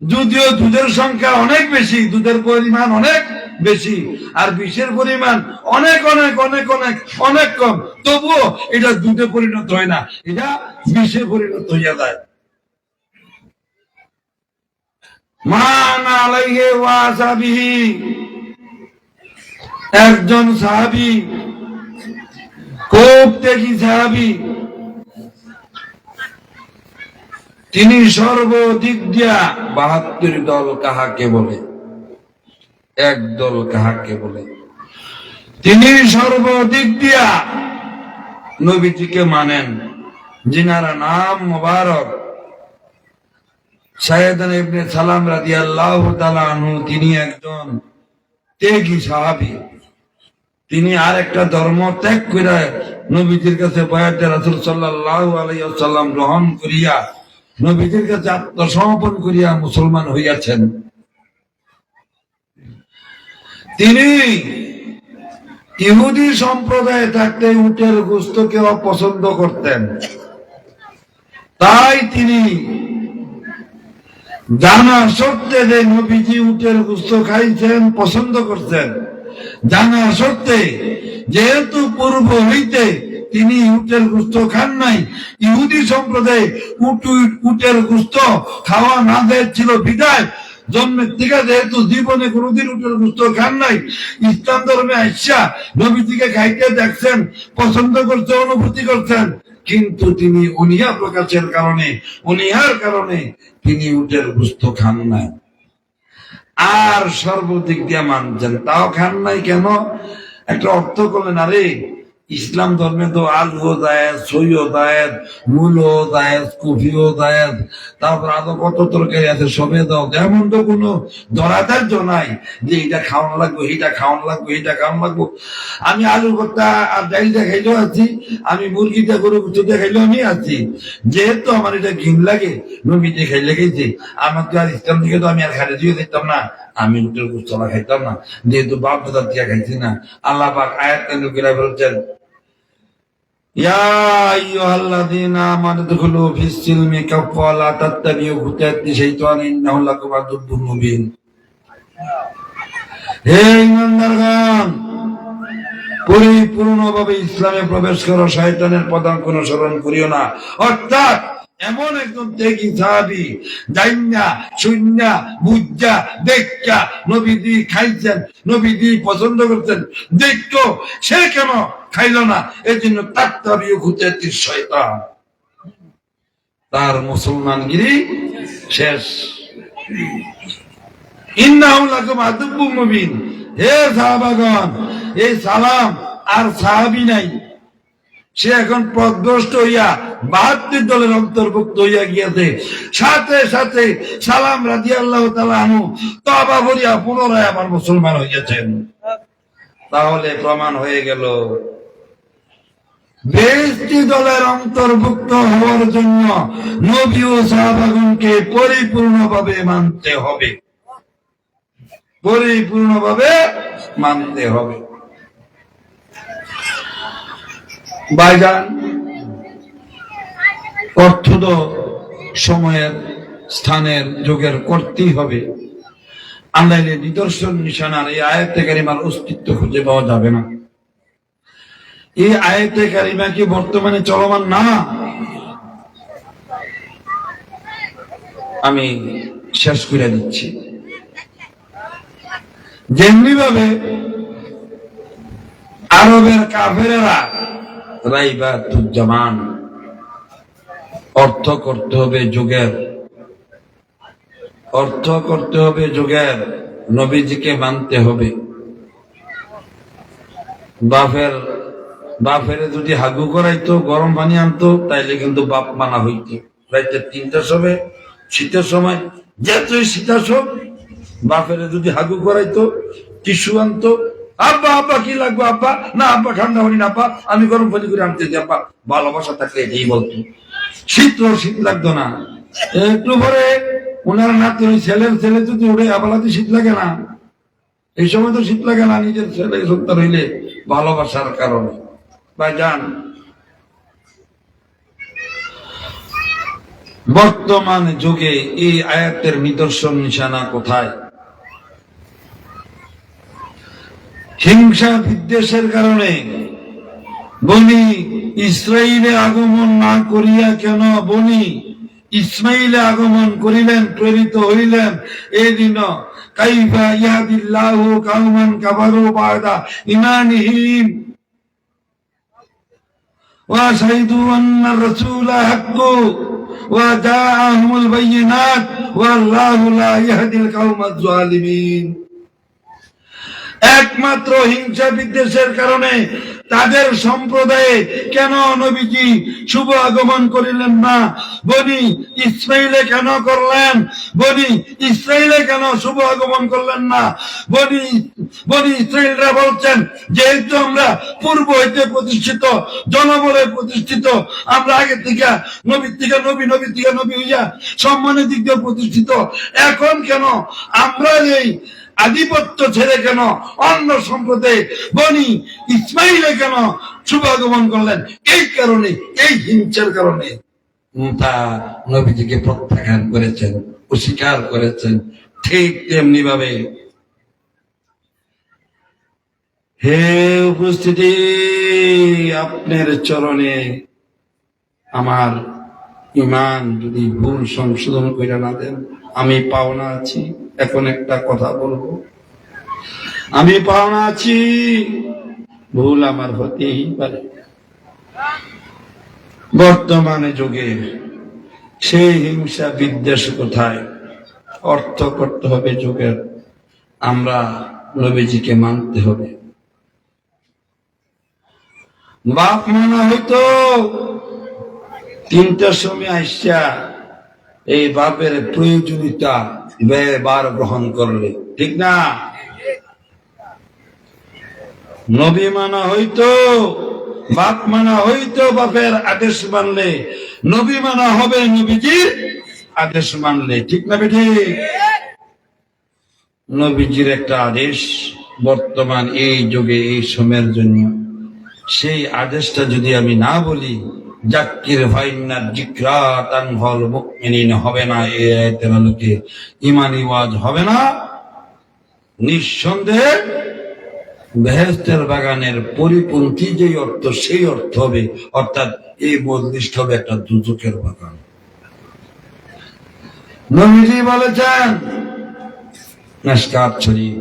যদিও দুধের সংখ্যা অনেক বেশি, দুধের পরিমাণ অনেক বেশি, আর বিষের পরিমাণ অনেক অনেক অনেক অনেক অনেক কম, তবুও এটা দুধে পরিণত হয় না, এটা বিষে পরিণত হইয়া যায়। মান আলাইহি ওয়া সাহবিহি, একজন সাহাবী, খুব ত্যাগী সাহাবী, তিনি সর্বদিক দিয়া 72 দল কাহাকে বলে, এক দল কাহাকে বলে, তিনি সর্বদিক দিয়া নবীজিকে মানেন, যিনারা নাম মোবারক সাইয়েদনা ইবনে সালাম রাদিয়াল্লাহু তাআলা আনহু, তিনি একজন ত্যাগী সাহাবী। তিনি আর একটা ধর্ম ত্যাগ করে নবীজির কাছে বায়াতে রাসূল সাল্লাল্লাহু আলাইহি ওয়াসাল্লাম গ্রহণ করিয়া নবীজির কাছে আত্মসমর্পণ করিয়া মুসলমান হইয়াছেন। তিনি ইহুদি সম্প্রদায়ে থাকতে উটের গোশতকে অপছন্দ করতেন, তাই তিনি জানা সত্ত্বে যে নবীজি উটের গোশত খাইছেন, পছন্দ করছেন, জানা সত্ত্বে যেহেতু পূর্ব হইতে তিনি উটের গোশত খান নাই, ইহুদি সম্প্রদায় উটের গোশত খাওয়া না ছিল বিদায় জন্মের থেকে যেহেতু জীবনে কোনোদিন উটের গোশত খান নাই, ইসলাম ধর্মে আইসা নবীজিকে খাইতে দেখছেন, পছন্দ করছে, অনুভূতি করছেন, কিন্তু তিনি অনীহা প্রকাশের কারণে, অনীহার কারণে তিনি উটের গোশত খান নাই। আর সর্বদিক দিয়ে মানছেন, তাও খান নাই কেন? একটা অর্থ করলেন, আরে ইসলাম ধর্মে তো আলুও জায়েজ, সইও জায়েজ, মূলও জায়েজ, কফিও জায়েজ, তারপর আরো কত তরকারি আছে, সবে দাও। এমন তো কোনো ধরাধার্য নাই যে এটা খাওয়ানো লাগবে, এটা খাওয়ানো লাগবে, এটা খাওয়ানো লাগবো। আমি আলু ভর্তা আর ডাইলটা খাইলেও আছি, আমি মুরগিটা গরু চুতে খাইলেও আমি আছি, যেহেতু আমার এটা ঘিন লাগে, নবীতে খাইলে গেছি, আমার তো আর ইসলাম থেকে তো আমি আর খাইতে দিয়ে দিতাম না, আমি উটের গোশতলা খাইতাম না, যেহেতু বাপ দাদা দিয়ে খাইছি না। আল্লাহ পাক আয়াত কেন্দ্র বলছেন, ইয়া আইয়ুহাল্লাযীনা আমানু দুখুলু ফিস-সিলমি কাফফা ওয়া লা তাত্তাবিউ খুতুওয়াতি শাইতান ইন্নাহু লাকুম আদুউম মুবিন। হে ঈমানদারগণ, পরিপূর্ণভাবে ইসলামে প্রবেশ করো, শয়তানের পদাঙ্ক অনুসরণ করিও না। অর্থাৎ এমন একজন ত্যাগী সাহাবী, জাইন্না শুইন্না বুঝা দেখা নবীজি খাইছেন, নবীজি পছন্দ করছেন, দেখো সে কেন খাইল না, এই জন্য তাত্তাবিউ খুতুওয়াতি শয়তান, তার মুসলমানগিরি শেষ। ইন্নাহু লাকুম আদুউম মুবিন। হে সাহাবাগণ, এই সালাম আর সাহাবী নাই, সে এখন পথভ্রষ্ট হইয়া 72 দলের অন্তর্ভুক্ত হইয়া গিয়াছে। সাথে সাথে সালাম রাদিয়াল্লাহু তাআলা আনহু তওবা করিয়া পুনরায় আবার মুসলমান হইয়াছেন। তাহলে প্রমাণ হয়ে গেল, 20 দলের অন্তর্ভুক্ত হওয়ার জন্য নবী ও সাহাবাগণকে পরিপূর্ণভাবে মানতে হবে, পরিপূর্ণভাবে মানতে হবে। ভাইজান, অর্থ তো সময়ের, স্থানের, যুগের করতেই হবে। আনলাইনে নিদর্শন নিশানার এই আয়াতে কারিমার অস্তিত্ব খুঁজে পাওয়া যাবে না। এই আয়াতে কারিমা কি বর্তমানে চলমান না? আমি শেষ করে দিচ্ছি। যেমনি ভাবে আরবের কাফেরেরা রাইবাতুজ্জামান, অর্থ করতে হবে যুগের, অর্থ করতে হবে যুগের, নবীজিকে মানতে হবে। বাপের যদি হাগু করাইতো, গরম পানি আনতো, তাইলে কিন্তু বাপ মানা হইতো। রাইতে 3টার সময়, শীতের সময়, যেতই শীত আসুক, বাপের যদি হাগু করাইতো, টিস্যু আনতো, আব্বা আব্বা কি লাগবে আব্বা, না আব্বা ঠান্ডা পানি না আব্বা, আমি গরম পানি করে আনতে দিই আব্বা। ভালোবাসা থাকলে এটাই বলতো। শীত লাগতো না। একটু পরে ওনার নাতি ওই ছেলের ছেলে যদি উঠে, আবালাতে শীত লাগে না, এই সময় তো শীত লাগে না, নিজের ছেলে সন্তান হইলে ভালোবাসার কারণে। ভাইজান, বর্তমান যুগে এই আয়াতের নিদর্শন নিশানা কোথায়? হিংসা বিদ্বেষের কারণে বনি ইসরায়েলে আগমন না করিয়া কেন বনি ইসমাইলে আগমন করিলেন, প্রেরিত হইলেন? এই দিন কাইফা ইয়াহদিল্লাহু কাওমান কাফারু বা'দা ঈমানিহিম ওয়া শাহিদু আন্না রাসূলা হাক্কু ওয়া জাআহুমুল বায়িনাত ওয়াল্লাহু লা ইয়াহদিল কাওমাজ জালিমিন। একমাত্র হিংসা বিদ্বেষের কারণে তাদের সম্প্রদায়ে কেন নবীজি শুভ আগমন করিলেন না? বনি ইসমাইলে কেন করলেন? বনি ইসরায়েলে কেন শুভ আগমন করলেন না? বনি ইসরায়েলরা বলছেন, যেহেতু আমরা পূর্ব হইতে প্রতিষ্ঠিত, জনবলে প্রতিষ্ঠিত, আমরা আগে থেকে নবীর থেকে নবী, নবীর থেকে নবী হইয়া সম্মানের দিক দিয়ে প্রতিষ্ঠিত, এখন কেন আমরা এই আধিপত্য ছেড়ে কেন অন্য সম্প্রদায়ে বনি ইসমাইলে কেন শুভ আগমন করলেন? এই কারণে, এই হিংসার কারণে তা নবীজিকে প্রত্যাখ্যান করেছেন, অস্বীকার করেছেন। ঠিক তেমনি ভাবে হে উপস্থিতি, আপনার চরণে আমার ইমান যদি ভুল সংশোধন করে না দেন, আমি পাওনা আছি। এখন একটা কথা বলবো, আমি পাওনা আছি, ভুল আমার হতেই পারে। বর্তমানে যুগে সেই হিংসা বিদ্বেষ কোথায়? অর্থ করতে হবে যুগের, আমরা নবীজিকে মানতে হবে। বাপ মানা হইতো 3টার সময় আইসা এই বাপের প্রয়োজনীয়তা ব্যয়বার গ্রহণ করলে, ঠিক না? নবী মানা হইতো, বাপ মানা হইতো বাপের আদেশ মানলে, নবী মানা হবে নবীজির আদেশ মানলে, ঠিক না বেঠি? নবীজির একটা আদেশ বর্তমান এই যুগে এই সময়ের জন্য, সেই আদেশটা যদি আমি না বলি, জাক্কির ফাইন্না যিকরা তানফাউল মুমিনিন হবে না, এই আয়াতের আলোকে ঈমানি ওয়াজ হবে না। নিঃসন্দেহে বেহেশতের বাগানের পরিপন্থী যেই অর্থ, সেই অর্থ হবে, অর্থাৎ এই মজলিসটা হবে একটা দুজকের বাগান। নবীজি বলেছেন, মিশকাত শরীফ,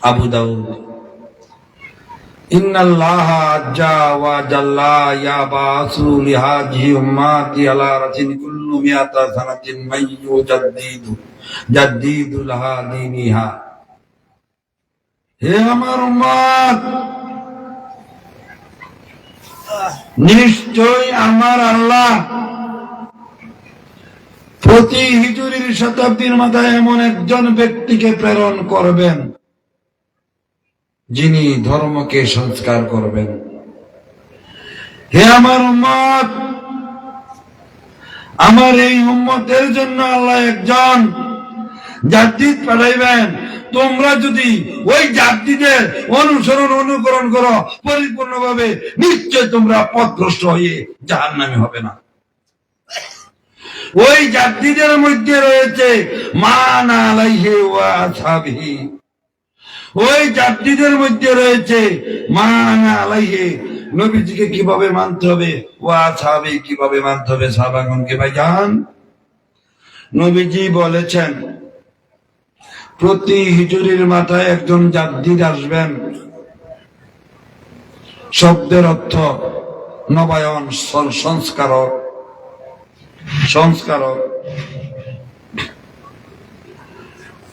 আবু দাউদ, ইন্নাল্লাহা আজ্জা ওয়া জাল্লা ইয়াবাসু লিহাযিহি উম্মাতি আলা রাসিন কুল্লু মিয়াতা সানাতিন মাইয়ু জাদ্দিদু লাহা দীনিহা। হে আমার উম্মত, নিশ্চয় আমার আল্লাহ প্রতি হিজরির শতাব্দীর মাথায় এমন একজন ব্যক্তিকে প্রেরণ করবেন, যিনি ধর্মকে সংস্কার করবেন। হে আমার উম্মত, আমার এই উম্মতের জন্য আল্লাহ একজন জাদ্দিদ পাঠাইবেন। তোমরা যদি ওই জাদ্দিদের অনুসরণ অনুকরণ করো পরিপূর্ণভাবে, নিশ্চয় তোমরা পথভ্রষ্ট হয়ে জাহান্নামী হবে না। ওই জাদ্দিদের মধ্যে রয়েছে মান আলাইহি ওয়া আসহাবিহি, ওই জাদ্দিদের মধ্যে রয়েছে মান আলাইহি, নবীজিকে কিভাবে মানতে হবে, ওয়া আসহাবিহি কিভাবে মানতে হবে, সাহাবাগণকে। ভাইজান, নবীজি বলেছেন প্রতি হিজরির মাথায় একজন জাদ্দিদ আসবেন। শব্দের অর্থ নবায়ন, সংস্কারক, সংস্কারক।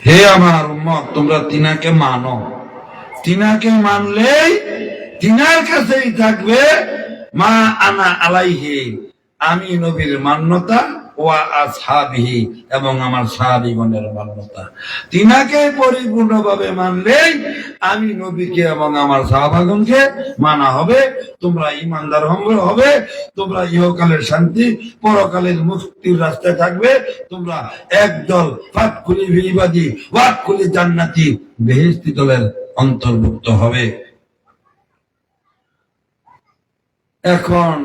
হে আমার উম্মত, তোমরা তিনাকে মানো। তিনাকে মানলেই তিনার কাছেই থাকবে মা আনা আলাইহি, আমি নবীর মান্যতা, ওয়া আসহাবিহি এবং আমার সাহাবীগণের মান্যতা। তিনাকে পরিপূর্ণভাবে মানলেই আমি নবীকে এবং আমার সাহাবাগণকে মানা হবে। তোমরা ঈমানদার হবে, তোমরা ইহকালের শান্তি, পরকালের মুক্তির রাস্তায় থাকবে। তোমরা একদল ফাতকুলি ইবাদি ওয়াতকুলি জান্নাতি, বেহেশতি দলের অন্তর্ভুক্ত হবে। এখন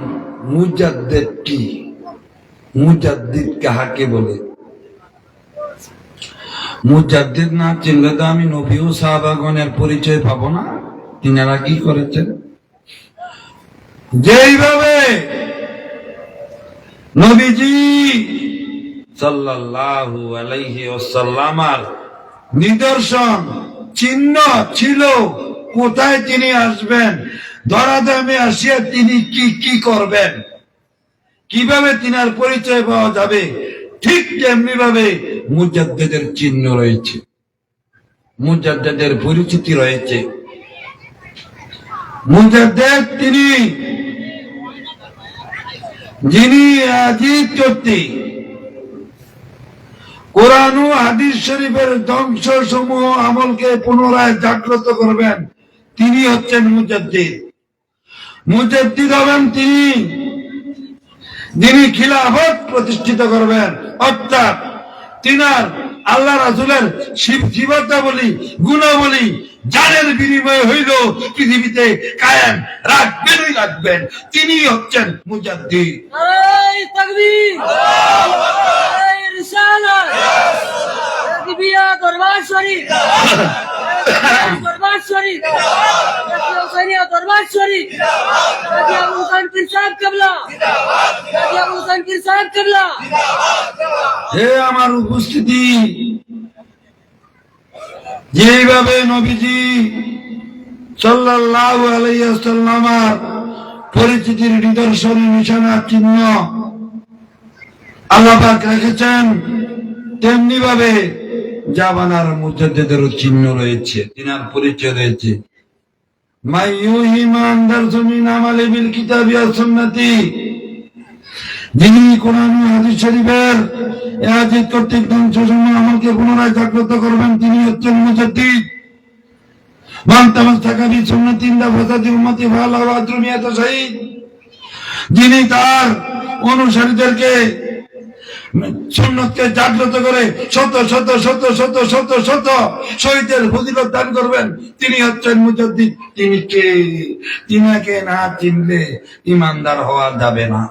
মুজাদ্দিদ কি? মুজাদ্দিদ কাহাকে বলে? মুজাদ্দিদ না চিনলে তো আমি নবী ও সাহাবাগণের পরিচয় পাবো না। তিনারা কি করেছেন? যেইভাবে নবীজি সাল্লাল্লাহু আলাইহি ওয়াসাল্লামের নিদর্শন চিহ্ন ছিল কোথায় তিনি আসবেন, ধরাধামে আসিয়া তিনি কি কি করবেন, কিভাবে তিনার পরিচয় পাওয়া যাবে, ঠিক তেমনি ভাবে মুজাদ্দিদের চিহ্ন রয়েছে, মুজাদ্দিদের পরিচিতি রয়েছে। মুজাদ্দিদ তিনি যিনি আজিজ করতে কোরআন ও হাদিস শরীফের ধ্বংস সমূহ আমলকে পুনরায় জাগ্রত করবেন, তিনি হচ্ছেন মুজাদ্দিদ। মুজাদ্দিদ হবেন তিনি যিনি খিলাফত প্রতিষ্ঠিত করবেন, অর্থাৎ তিনার আল্লাহ রাসূলের সিফাতাবলী গুণাবলী জানের বিনিময়ে হইল পৃথিবীতে কায়েম রাখবেনই রাখবেন, তিনি হচ্ছেন মুজাদ্দিদ। নারায়ে তাকবীর, নারায়ে রিসালাত, তাকবীর দরবার শরীফ, দরবার শরীফ, হুসাইনিয়া দরবার শরীফ, আবু হুসাইন পীর সাহেব কিবলা, আবু হুসাইন পীর সাহেব কিবলা। হে আমার উপস্থিতি, যেভাবে নবীজি সাল্লাল্লাহু আলাইহি ওয়াসাল্লামের পরিচিতির নিদর্শন নিশানা চিহ্ন আল্লাহ পাক রেখেছেন, তেমনি ভাবে জামানার মুজাদ্দিদেরও চিহ্ন রয়েছে, তিনার পরিচয় রয়েছে। মাইয়ুহিমান দারসুমিন আমালি বিল কিতাবি ওয়াস সুন্নতি, যিনি কোরআন ও হাদিস শরীফের আজিজ কর্তৃক ধ্বংসসমূহ আমলকে পুনরায় জাগ্রত করবেন, তিনি হচ্ছেন মুজাদ্দিদ। মান তামাসসাকা বিসুন্নতি ইনদা ফাসাদি উম্মতি ফালাহু আজরু মিয়াত শাহীদ, যিনি তার অনুসারীদেরকে সুন্নতকে জাগ্রত করে শত শত শত শত শত শত শহীদের ফজিলত দান করবেন, তিনি হচ্ছেন মুজাদ্দিদ। তিনি কে? তিনাকে না চিনলে ইমানদার হওয়া যাবে না।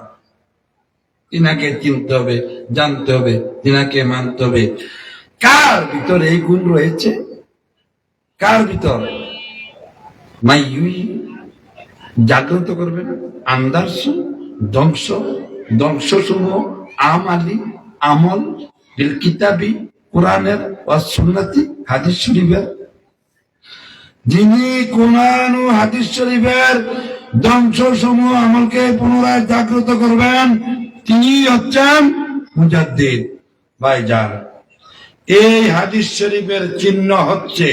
তিনাকে চিনতে হবে, জানতে হবে, তিনাকে মানতে হবে। কার ভিতরে এই গুণ রয়েছে? কার ভিতর? মাইয়ুই জাগ্রত করবেন আন্দার্স ধ্বংস, ধ্বংসসমূহ আমালি আমল বিল কিতাবি কোরআনের ওয়াস সুন্নতি হাদিস শরীফের, যিনি কোরআন ও হাদিস শরীফের ধ্বংসসমূহ আমলকে পুনরায় জাগ্রত করবেন, তিনি হচ্ছেন মুজাদ্দিদ। ভাইজান, এই হাদিস শরীফের চিহ্ন হচ্ছে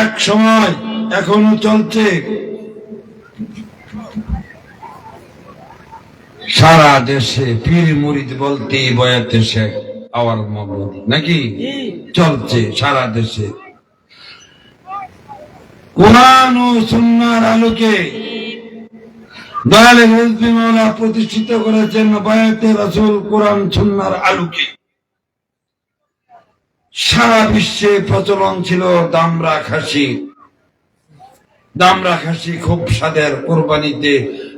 এক সময়, এখনো চলছে, সারা দেশে পীর মুরিদ বলতে বয়াতে শেখ আওয়াল মওলুদ নাকি চলছে সারা দেশে। কোরআন ও সুন্নাহর আলোকে দয়ালে রেজভী মাওলা প্রতিষ্ঠিত করেছেন বয়াতে রাসূল কোরআন সুন্নাহর আলোকে। সারা বিশ্বে প্রচলন ছিল দামরা খাসি। দামরা খাসি খুব স্বাদের, কোরবানিতে,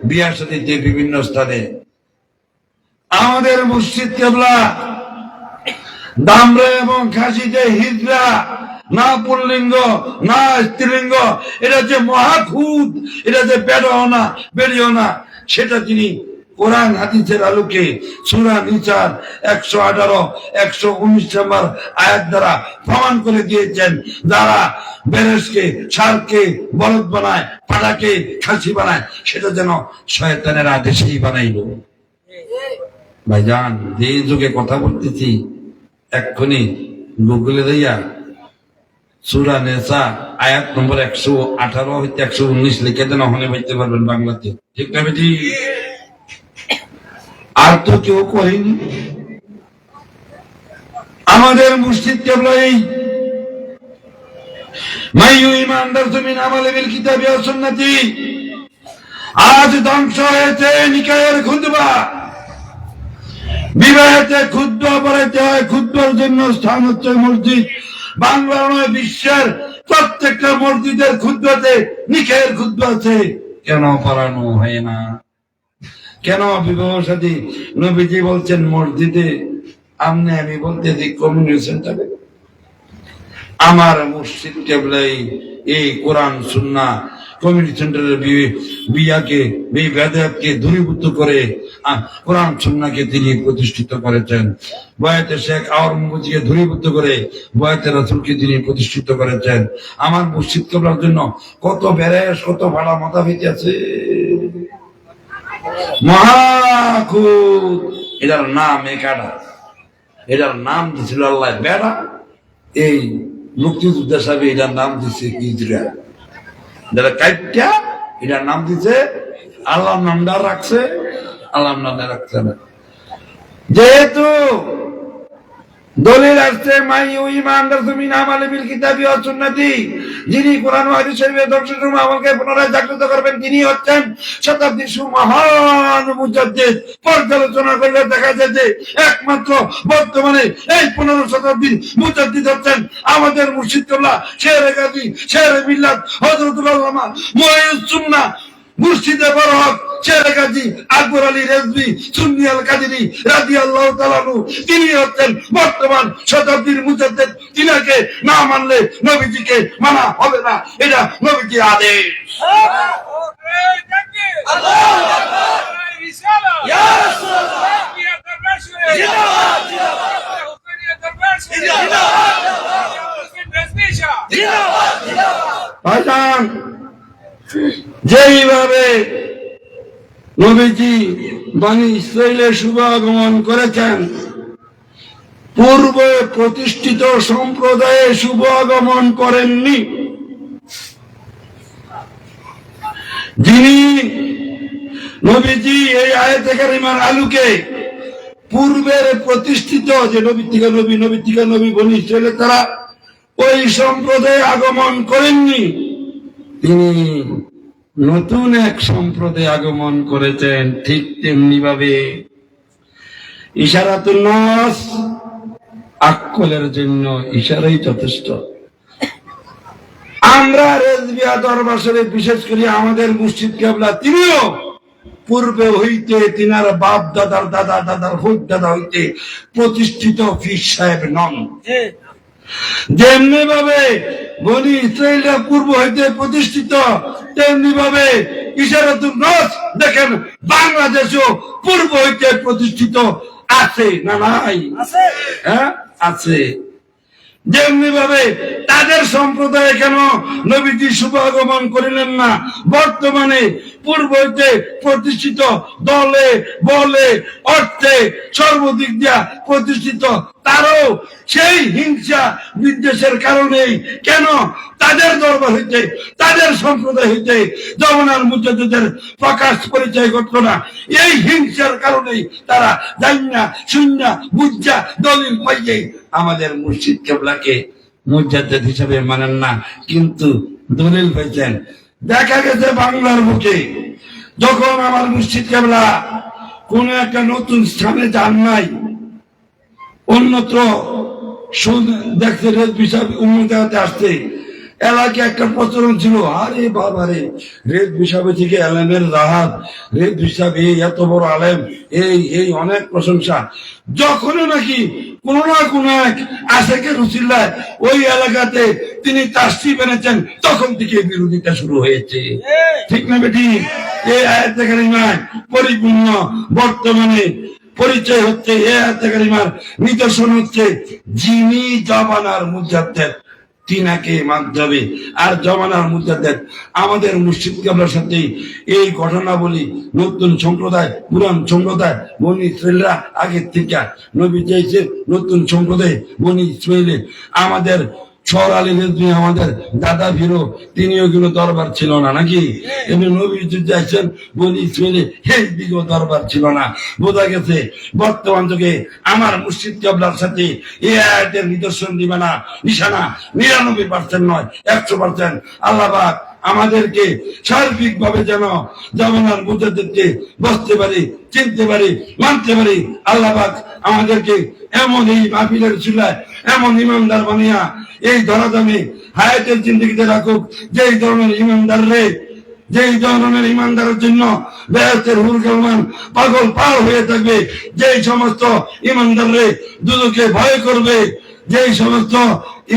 বিয়া শাদীতে, বিভিন্ন স্থানে। আমাদের মুর্শিদ কেবলা দামরা এবং খাসিতে হিজড়া, না পুল্লিঙ্গ না স্ত্রীলিঙ্গ, এটা যে মহাখুদ, এটা যে বেড়াও না বেরিয়েও না, সেটা তিনি কোরআন হাদিসের আলোকে সূরা নিসার 118 119 নম্বর আয়াত দ্বারা প্রমাণ করে দিয়েছেন। যারা বেরেশকে ষাঁড়কে বলদ বানায়, পাড়াকে খাসি বানায়, সেটা যেন শয়তানের আদেশেই বানাইল। ভাইজান, যে যুগে কথা বলতেছি, এক্ষুনি গুগলে দিয়া সূরা নিসা আয়াত নম্বর 118 হইতে 119 লিখে দেন, ওখানে বলতে পারবেন বাংলাতে। ঠিক না বেটি? আর তো কেউ করেনি। আমাদের মুর্শিদ কেবলা এই মাইয়ু ইমানদার জমিন আমালে বিল কিতাবি ওয়াস সুন্নতি। আজ ধ্বংস হয়েছে নিকায়ের খুতবা, বিবাহেতে খুতবা পড়াইতে হয়, খুতবার জন্য স্থান হচ্ছে মসজিদ। বাংলা নয়, বিশ্বের প্রত্যেকটা মসজিদের খুতবাতে নিকায়ের খুতবা আছে। কেন পড়ানো হয় না? কেন বিবাহ সাথী? নবীজি বলছেন মসজিদে, আমি বলতেছি কমিউনিটি সেন্টারে। আমার মসজিদ কেবলাই এই কোরআন সুন্নাহ কমিউনিটি সেন্টারের বিয়াকে বেদাতকে দূরীভূত করে কোরআন সুন্নাহকে তিনি প্রতিষ্ঠিত করেছেন। বয়াতে শেখ আওয়ার মুজিকে দূরীভূত করে বয়াতে রাসূলকে তিনি প্রতিষ্ঠিত করেছেন। আমার মসজিদ কেবলার জন্য কত ব্যারেজ, কত ভাড়া মাথা পেতে আছে। মহাখুদ, এটার নাম একাডা, এটার নাম দিছিল আল্লাহ বেড়া। এই মুক্তিযোদ্ধা সাহেব এটার নাম দিচ্ছে ইজরায়েল, যারা কাইটা এটার নাম দিচ্ছে, আল্লাহর নামটা রাখছে, আল্লাহর নামটা রাখছে না। যেহেতু দলিল আসছে মাই ঈমান রাসূমিন আমালে বিল কিতাবি ওয়াস সুন্নতি, যিনি কোরআন ও হাদিস শরীফের দর্শনসমূহ আমলকে পুনরায় জাগ্রত করবেন, তিনি হচ্ছেন শতাব্দীর সুমহান মুজাদ্দিদ। পর্যালোচনা করলে দেখা যায় যে একমাত্র বর্তমানে এই 15 শতাব্দীর মুজাদ্দিদ হচ্ছেন আমাদের মুর্শিদ কিবলা শেরে গাজী, শেরে মিল্লাত হযরতুল আল্লামা মুঈনুস সুন্নাহ মুর্শিদে বরহক শেরে গাজী আকবর আলী রেজভী সুন্নি আল কাদেরী রাদিয়াল্লাহু তাআলা আনহু। তিনি হচ্ছেন বর্তমান শতাব্দীর মুজাদ্দিদ। তিনাকে না মানলে নবীজিকে মানা হবে না, এটা নবীজির আদেশ। ভাইজান, যেইভাবে নবীজি বনি ইসরাইলের শুভ আগমন করেছেন, পূর্বে প্রতিষ্ঠিত সম্প্রদায়ে শুভ আগমন করেননি। যিনি নবীজি এই আয়াতে কারিমার আলোকে পূর্বের প্রতিষ্ঠিত যে নবী থেকে নবী, নবী থেকে নবী বনি ইসরাইলের তারা ওই সম্প্রদায়ে আগমন করেননি, তিনি নতুন এক সম্প্রদায়ে আগমন করেছেন। ঠিক তেমনি ভাবে ইশারাতুন নাস, আক্কলের জন্য ইশারাই যথেষ্ট। আমরা রেজবিয়া দরবার শরীফ, বিশেষ করে আমাদের মুর্শিদ কিবলা, তিনিও পূর্বে হইতে তিনার বাপ দাদার দাদা দাদার হুদ দাদা হইতে প্রতিষ্ঠিত পীর সাহেব নন। যেমনি ভাবে বনি ইসরাইলরা পূর্ব হইতে প্রতিষ্ঠিত, তেমনি ভাবে ইশারাতুন নাস দেখেন বাংলাদেশও পূর্ব হইতে প্রতিষ্ঠিত আছে না নাই? হ্যাঁ, আছে। যেমনি ভাবে তাদের সম্প্রদায়ে কেন নবীজি শুভ আগমন করিলেন না? বর্তমানে পূর্ব হইতে প্রতিষ্ঠিত দলে বলে অর্থে সর্বদিক দিয়া প্রতিষ্ঠিত, তারও সেই হিংসা বিদ্বেষের কারণেই কেন তাদের দরবার হইতে, তাদের সম্প্রদায় হইতে জমানার মুজাদ্দিদের প্রকাশ পরিচয় ঘটল না। এই হিংসার কারণেই তারা জান্না শুন্না বুঝা দলিল পাইয়ে আমাদের মুর্শিদ কিবলাকে মুজাদ্দিদ হিসেবে মানেন না, কিন্তু দলিল পাইছেন। দেখা গেছে বাংলার বুকে যখন আমার মুর্শিদ কিবলা কোন একটা নতুন স্থানে যান নাই, অন্যত্র দেখতে রেজভী সাহেব উম্মতে আসছে, এলাকায় একটা প্রচলন ছিল, আরে বাবারে রেজভী সাহেব থেকে আলেমের রাহাত, রেজভী সাহেব এই এত বড় আলেম, এই অনেক প্রশংসা। যখনই নাকি কোন না কোন এক আশেকের রুচিল্লায় ওই এলাকাতে তিনি তাসরিফ এনেছেন, তখন থেকে বিরোধিতা শুরু হয়েছে। ঠিক না বেটি? এই আয়াতে কারিমায় পরিপূর্ণ বর্তমানে পরিচয় হচ্ছে, এই আয়াতে কারিমার নিদর্শন হচ্ছে যিনি জমানার মুজাদ্দিদ তিনাকে মানতে হবে। আর জমানার মুজাদ্দিদ আমাদের মুর্শিদ কিবলার সাথে এই ঘটনা বলি, নতুন সম্প্রদায় পুরান সম্প্রদায় বনি ইসরাইলরা আগের থেকে নবী চাইছে নতুন সম্প্রদায় বনি ইসরাইলে আমাদের শহর আলী রেজভী আমাদের দাদা ভিরো, তিনিও কিন্তু দরবার ছিল না নাকি? এমনি নবী যাইছেন বনি ইসরাইলে, এই দিকেও দরবার ছিল না। বোঝা গেছে বর্তমান যুগে আমার মুর্শিদ কিবলার সাথে এই আয়াতের নিদর্শন দিবে না, নিশানা 99% নয় 100%। আল্লাহ পাক আমাদেরকে সার্বিক ভাবে যেন জমানার মুজাদ্দিদকে বুঝতে পারি, চিনতে পারি, মানতে পারি। আল্লাহ পাক আমাদেরকে এমন এই মাহফিলের চুলায় এমন ইমানদার বানিয়া এই ধরাধামে হায়াতের জিন্দগিতে রাখুক, যেই ধরনের ইমানদার রে যেই ধরনের ইমানদারের জন্য বেহেশতের হুর গলমান পাগল পার হয়ে থাকবে, যেই সমস্ত ইমানদাররে দুদকে ভয় করবে, যেই সমস্ত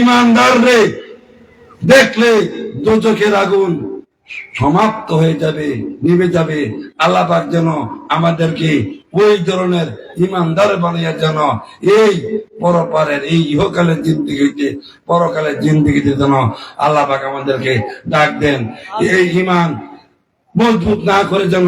ইমানদাররে দেখলে দুদকের আগুন সমাপ্ত হয়ে যাবে, নিভে যাবে। আল্লাহ পাক যেন আমাদেরকে ওই ধরনের ইমানদার বানিয়ে যেন এই পরপারের এই ইহকালের জিন্দিগিতে পরকালের জিন্দিগিতে যেন আল্লাহ পাক আমাদেরকে ডাক দেন। এই ইমান মজবুত না করে যেন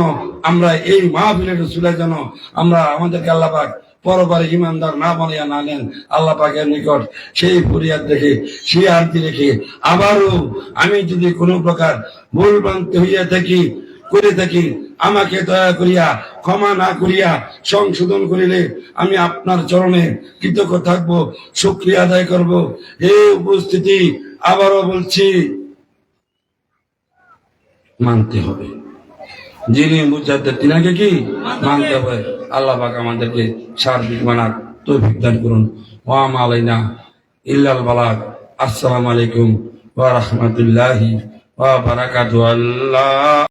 আমরা এই মাহফিলের রসুলে যেন আমরা আমাদেরকে আল্লাহ পাক পরবারে ইমানদার না বানিয়ে না নেন। আল্লাহ পাকের নিকট সেই ফরিয়াদ রেখে সেই আরতি রেখে আবারও আমি যদি কোনো প্রকার ভুল ভ্রান্তি হইয়া থাকি করে থাকি, আমাকে দয়া করিয়া ক্ষমা না করিয়া সংশোধন করিলে আমি আপনার চরণে কৃতজ্ঞ থাকবো, শুকরিয়া আদায় করব। এই উপস্থিতি আবারও বলছি, মানতে হবে। যিনি মুজাদ্দিদ তিনাকে কি মানতে হবে। আল্লাহ পাক আমাদেরকে সার্বিক মানার তৌফিক দান করুন। ওয়া মা আলাইনা ইল্লাল বালাগ। আসসালামু আলাইকুম ওয়া রাহমাতুল্লাহি ওয়া বারাকাতুহু। আল্লাহ